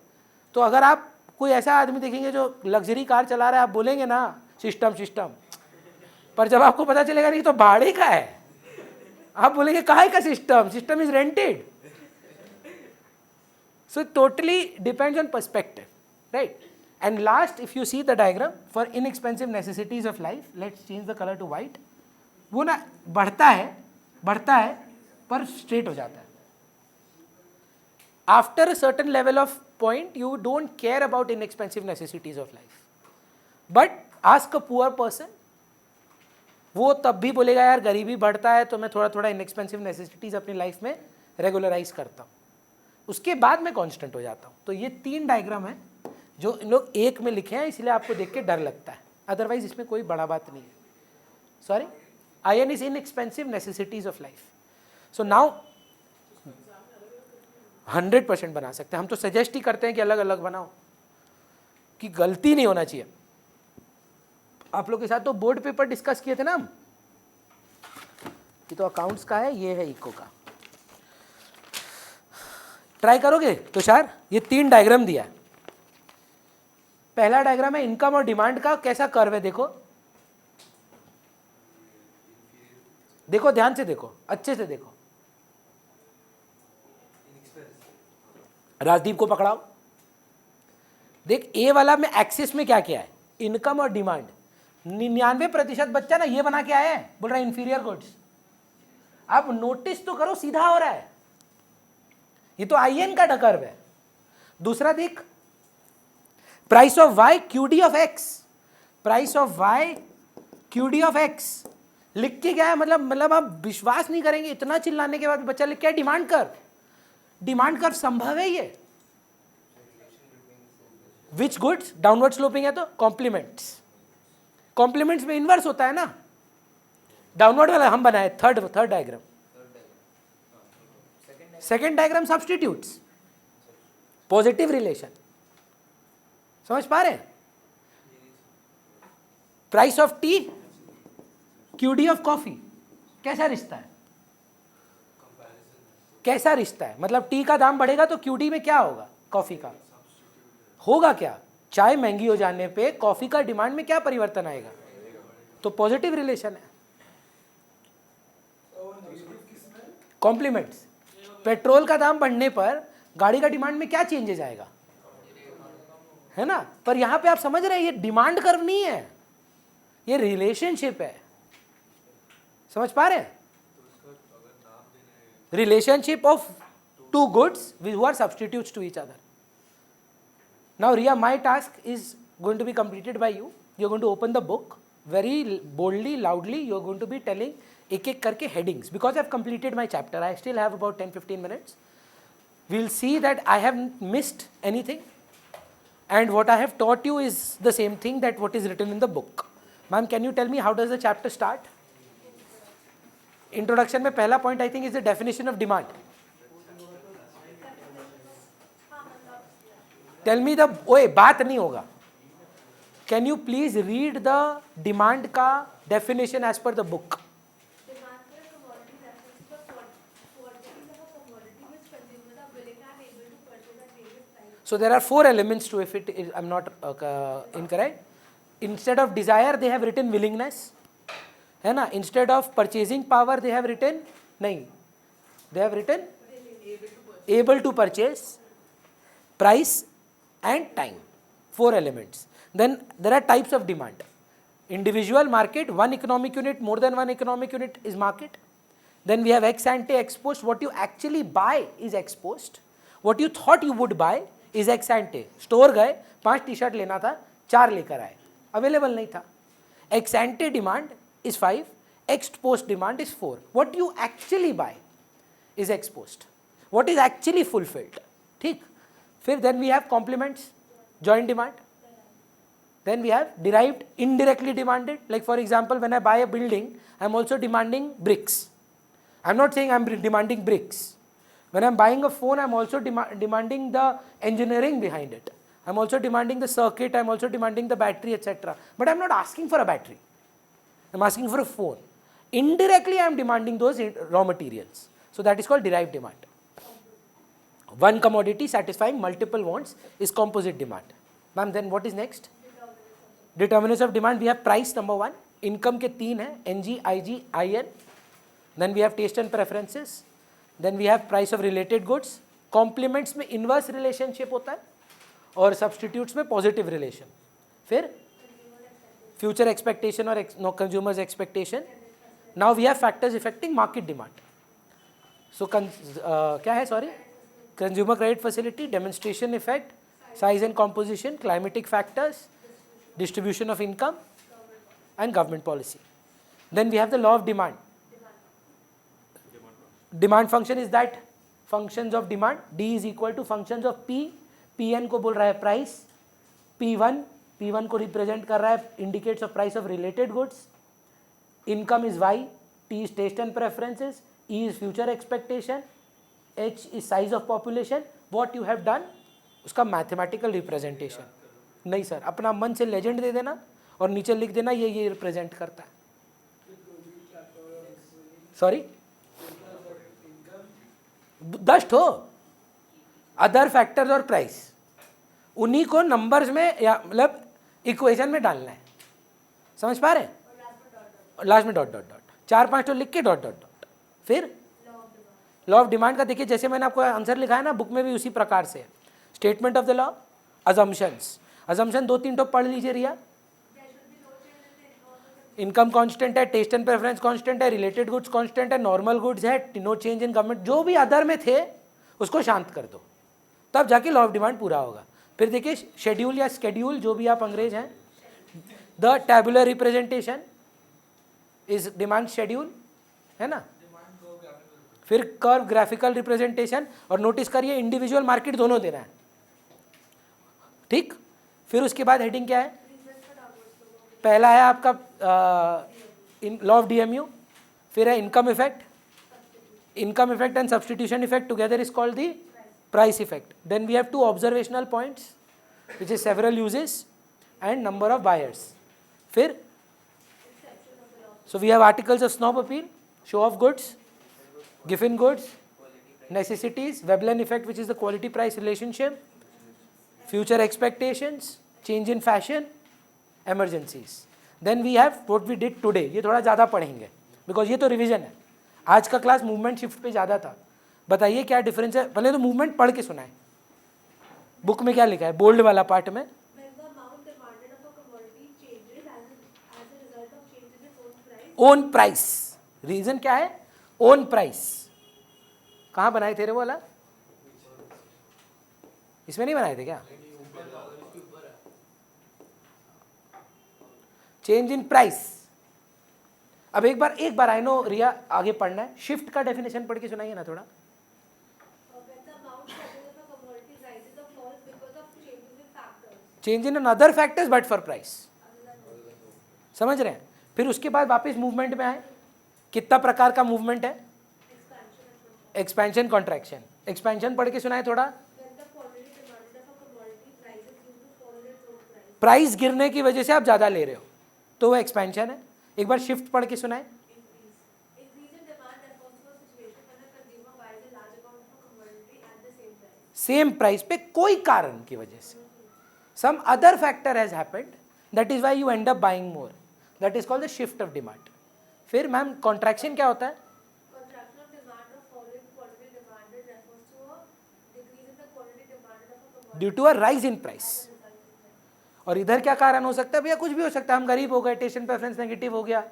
तो अगर आप कोई ऐसा आदमी देखेंगे जो लग्जरी कार चला रहा है, आप बोलेंगे ना सिस्टम, पर जब आपको पता चलेगा नहीं तो भाड़े का है, आप बोलेंगे काहे का system is rented. So it totally depends on perspective, right? And last, if you see the diagram for inexpensive necessities of life, let's change the color to white. वो ना बढ़ता है पर स्ट्रेट हो जाता है। After a certain level of point, you don't care about inexpensive necessities of life. But ask a poor person, वो तब भी बोलेगा यार गरीबी बढ़ता है तो मैं थोड़ा थोड़ा इनएक्सपेंसिव नेसेसिटीज़ अपनी लाइफ में रेगुलराइज करता हूँ, उसके बाद मैं कांस्टेंट हो जाता हूँ। तो ये 3 डायग्राम है जो इन लोग एक में लिखे हैं, इसलिए आपको देख के डर लगता है, अदरवाइज इसमें कोई बड़ा बात नहीं है। Sorry, ion is inexpensive necessities of life. So now 100% बना सकते हैं हम, तो सजेस्ट ही करते हैं कि अलग अलग बनाओ, कि गलती नहीं होना चाहिए। आप लोग के साथ तो बोर्ड पेपर डिस्कस किए थे ना हम, ये तो अकाउंट्स का है, ये है इको का। ट्राई करोगे तुषार? ये 3 डायग्राम दिया है। पहला डायग्राम है इनकम और डिमांड का, कैसा कर्व है देखो, देखो ध्यान से देखो, अच्छे से देखो। राजदीप को पकड़ाओ, देख ए वाला में एक्सिस में क्या क्या है, इनकम और डिमांड। 99% बच्चा ना ये बना के आया है, बोल रहा है इंफीरियर गुड्स। आप नोटिस तो करो, सीधा हो रहा है, ये तो आईएन का कर्व है। दूसरा देख, price of Y QD of X, price of Y QD of X लिख के क्या है, मतलब आप विश्वास नहीं करेंगे, इतना चिल्लाने के बाद बच्चा लिख के है डिमांड कर्व। डिमांड कर्व संभव है ये, विच गुड्स डाउनवर्ड स्लोपिंग है तो कॉम्प्लीमेंट्स, कॉम्प्लीमेंट्स में इनवर्स होता है ना, डाउनवर्ड वाला हम बनाए third diagram. Second diagram substitutes, positive relation, समझ पा रहे हैं? Price of T QD of coffee, कैसा रिश्ता है, कैसा रिश्ता है, मतलब टी का दाम बढ़ेगा तो क्यूडी में क्या होगा, कॉफी का होगा क्या, चाय महंगी हो जाने पे कॉफी का डिमांड में क्या परिवर्तन आएगा, तो पॉजिटिव रिलेशन है। कॉम्प्लीमेंट्स, पेट्रोल का दाम बढ़ने पर गाड़ी का डिमांड में क्या चेंजेस आएगा, है ना। पर यहां पे आप समझ रहे हैं ये डिमांड कर्व नहीं है, ये रिलेशनशिप है, समझ पा रहे हैं? Relationship of 2 goods who are substitutes to each other. Now Riya, my task is going to be completed by you. You're going to open the book very boldly, loudly. You're going to be telling एक करके headings. Because I've completed my chapter, I still have about 10-15 minutes. We'll see that I haven't missed anything, and what I have taught you is the same thing that what is written in the book. Ma'am, can you tell me how does the chapter start? Introduction में पहला point I think is the definition of demand. Tell me the ओए बात नहीं होगा. Can you please read the demand का definition as per the book? Demand for a commodity refers to the quantities of a commodity which consumers are willing and able to purchase at various prices. So there are 4 elements to it. I'm not incorrect. Instead of desire, they have written willingness. है ना? Instead of purchasing power, they have written नहीं. They have written able to purchase, price, and time. 4 elements. Then there are types of demand. Individual market, one economic unit, more than one economic unit is market. Then we have ex ante, ex post. What you actually buy is ex post. What you thought you would buy is ex ante. Store गए 5 T-shirt लेना था, 4 लेकर आए, available नहीं था. Ex ante demand is 5, ex post demand is 4. What you actually buy is ex post. What is actually fulfilled. ठीक. फिर then we have complements, joint demand. Then we have derived, indirectly demanded. Like for example, when I buy a building, I am also demanding bricks. I am not saying I am demanding bricks. When I am buying a phone, I am also demanding the engineering behind it. I am also demanding the circuit, I am also demanding the battery, etc. But I am not asking for a battery. I am asking for a phone. Indirectly, I am demanding those raw materials. So that is called derived demand. One commodity satisfying multiple wants is composite demand. Ma'am, then what is next? Determinants of demand. We have price, number 1. Income के 3 हैं, NG, IG, IN. Then we have taste and preferences. Then we have price of related goods. Complements में inverse relationship होता है और substitutes में positive relation. फिर future expectation or consumer's expectation. Now we have factors affecting market demand. So क्या है, sorry? Consumer credit facility, demonstration effect, size and composition, climatic factors, distribution of income, and government policy. Then we have the law of demand. Demand function is that functions of demand. D is equal to functions of P. Pn को बोल रहा है price. P1 को represent कर रहा है indicates of price of related goods. Income is Y. T is taste and preferences. E is future expectation. H is size of population. What you have done, उसका mathematical representation. नहीं sir, अपना मन से legend दे देना और नीचे लिख देना ये रिप्रेजेंट करता है. सॉरी, 10 हो अदर फैक्टर्स और प्राइस, उन्हीं को नंबर्स में या मतलब इक्वेशन में डालना है. समझ पा रहे हैं? लास्ट में डॉट डॉट डॉट 4-5 तो लिख के डॉट डॉट डॉट. फिर लॉ ऑफ डिमांड का देखिए, जैसे मैंने आपको आंसर लिखा है ना, बुक में भी उसी प्रकार से. Statement of the law, assumptions. Assumption 2-3 तो पढ़ लीजिए रिया. इनकम कांस्टेंट है, टेस्ट एंड प्रेफरेंस कांस्टेंट है, रिलेटेड गुड्स कांस्टेंट है, नॉर्मल गुड्स है, नो चेंज इन गवर्नमेंट. जो भी अदर में थे उसको शांत कर दो, तब जाके लॉ ऑफ डिमांड पूरा होगा. फिर देखिए शेड्यूल या स्केड्यूल, जो भी आप अंग्रेज हैं. The tabular representation is demand schedule, है ना. फिर कर्व ग्राफिकल रिप्रेजेंटेशन, और नोटिस करिए इंडिविजुअल मार्केट दोनों देना है. ठीक. फिर उसके बाद हेडिंग क्या है? पहला है आपका लॉ ऑफ डीएमयू. फिर है income effect. Income effect and substitution effect together is called the price effect. Then we have 2 observational points which is several uses and number of buyers. फिर so we have articles of snob appeal, show off goods, given goods, necessities, Veblen effect which is the quality price relationship, future expectations, change in fashion, emergencies. Then we have what we did today. ये थोड़ा ज़्यादा पढ़ेंगे because ये तो revision है. आज का class movement shift पे ज़्यादा था. बताइए क्या डिफरेंस है. पहले तो मूवमेंट पढ़ के सुनाए. बुक में क्या लिखा है बोल्ड वाला पार्ट में? Own price. रीजन क्या है? Own price. कहाँ बनाए थे रे वो वाला? इसमें नहीं बनाए थे क्या? Change in price. अब एक बार आई नो रिया आगे पढ़ना है, शिफ्ट का डेफिनेशन पढ़ के सुनाइए ना थोड़ा। When the amount purchased of a commodity rises or falls because of changes in factors. Change in other factors but for price. समझ रहे हैं? फिर उसके बाद वापस मूवमेंट में आए, कितना प्रकार का मूवमेंट है? Expansion, contraction. एक्सपेंशन पढ़ के सुनाए थोड़ा। When the quantity demanded of a commodity rises due to fall in its own price. Price गिरने की वजह से आप ज़्यादा ले रहे हो तो वो एक्सपेंशन है। एक बार शिफ्ट पढ़ के सुनाए। Increase in demand refers to a situation when a consumer buys a large amount of a commodity at the same price. Same price पे कोई कारण की वजह से, some other factor has happened, that is why you end up buying more, that is called the shift of demand. फिर ma'am contraction क्या होता है? Contraction of demand or fall in quantity demanded refers to a decrease in the quantity demanded of a commodity. Due to a rise in price. और इधर क्या कारण हो सकता है भैया? कुछ भी हो सकता है, हम गरीब हो गए, टेशन प्रेफरेंस नेगेटिव हो गया,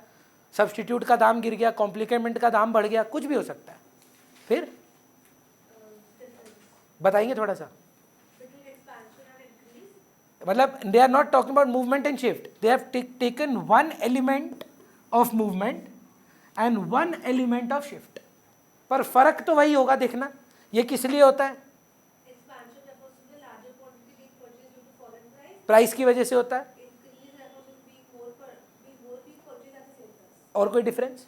सब्सटीट्यूट का दाम गिर गया, कॉम्प्लीकेमेंट का दाम बढ़ गया, कुछ भी हो सकता है। फिर बताएंगे थोड़ा सा। Between expansion and increase. मतलब they are not talking about movement and shift, they have taken one element of movement and one element of shift, पर फर्क तो वही होगा। देखना ये किस लिए होता है? Expansion refers to the larger quantity being purchased due to fall in price. Price की वजह से होता है। Increase refers to being more being purchased at the same price. और कोई difference?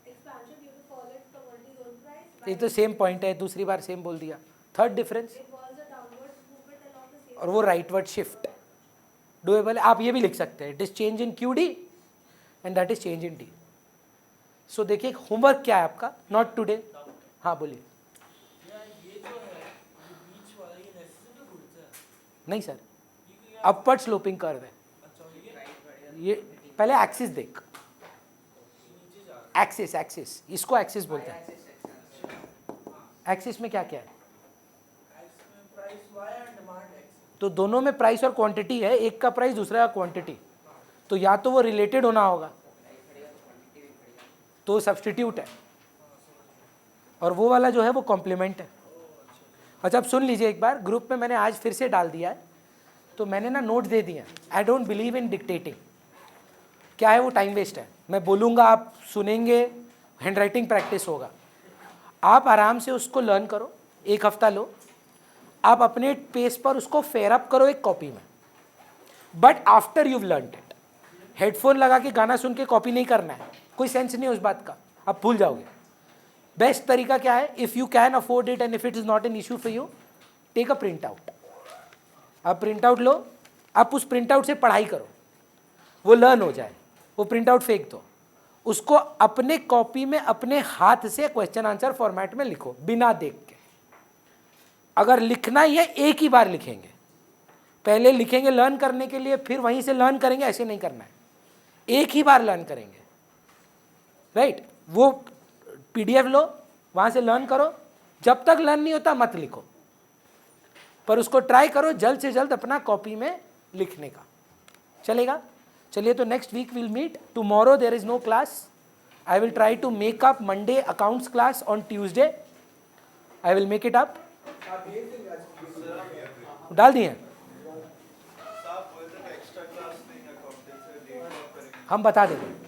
Expansion due to fall in commodity's own price. ये तो same point है, दूसरी बार सेम बोल दिया। Third difference, Involves a downward movement along the same. और वो राइटवर्ड शिफ्ट डूएबल है। आप ये भी लिख सकते हैं, it is change in Q D and that is change in D. So देखिए होमवर्क क्या है आपका, नॉट टुडे। हाँ बोलिए। नहीं सर, अपवर्ड स्लोपिंग कर्व है ये। पहले एक्सिस देख, एक्सिस एक्सिस, इसको एक्सिस बोलते हैं। एक्सिस में क्या क्या है? तो दोनों में प्राइस और क्वांटिटी है, एक का प्राइस दूसरा का क्वांटिटी, तो या तो वो रिलेटेड होना होगा, तो सब्स्टिट्यूट है, और वो वाला जो है वो कॉम्प्लीमेंट है। अच्छा अब सुन लीजिए एक बार, ग्रुप में मैंने आज फिर से डाल दिया है, तो मैंने ना नोट दे दिए। I don't believe in dictating. क्या है वो? टाइम वेस्ट है। मैं बोलूँगा, आप सुनेंगे, हैंड राइटिंग प्रैक्टिस होगा। आप आराम से उसको लर्न करो, एक हफ्ता लो, आप अपने पेस पर उसको फेयर अप करो एक कॉपी में, but after you learn it. Headphone लगा के गाना सुन के कॉपी नहीं करना है, कोई सेंस नहीं है उस बात का, आप भूल जाओगे। बेस्ट तरीका क्या है? If you can afford it and if it is not an issue for you, take a print out. आप प्रिंट आउट लो, आप उस प्रिंट आउट से पढ़ाई करो, वो लर्न हो जाए। वो प्रिंट आउट फेंक दो, उसको अपने कॉपी में अपने हाथ से क्वेश्चन आंसर फॉर्मेट में लिखो, बिना देख के। अगर लिखना ही है एक ही बार लिखेंगे, पहले लिखेंगे लर्न करने के लिए, फिर वहीं से लर्न करेंगे, ऐसे नहीं करना है, एक ही बार लर्न करेंगे। राइट? वो पीडीएफ लो, वहाँ से लर्न करो, जब तक लर्न नहीं होता मत लिखो, पर उसको ट्राई करो जल्द से जल्द अपना कॉपी में लिखने का। चलेगा? चलिए, तो next week will meet. Tomorrow there is no class. I will try to make up Monday accounts class on Tuesday. I will make it up. डाल दिए हम बता देंगे।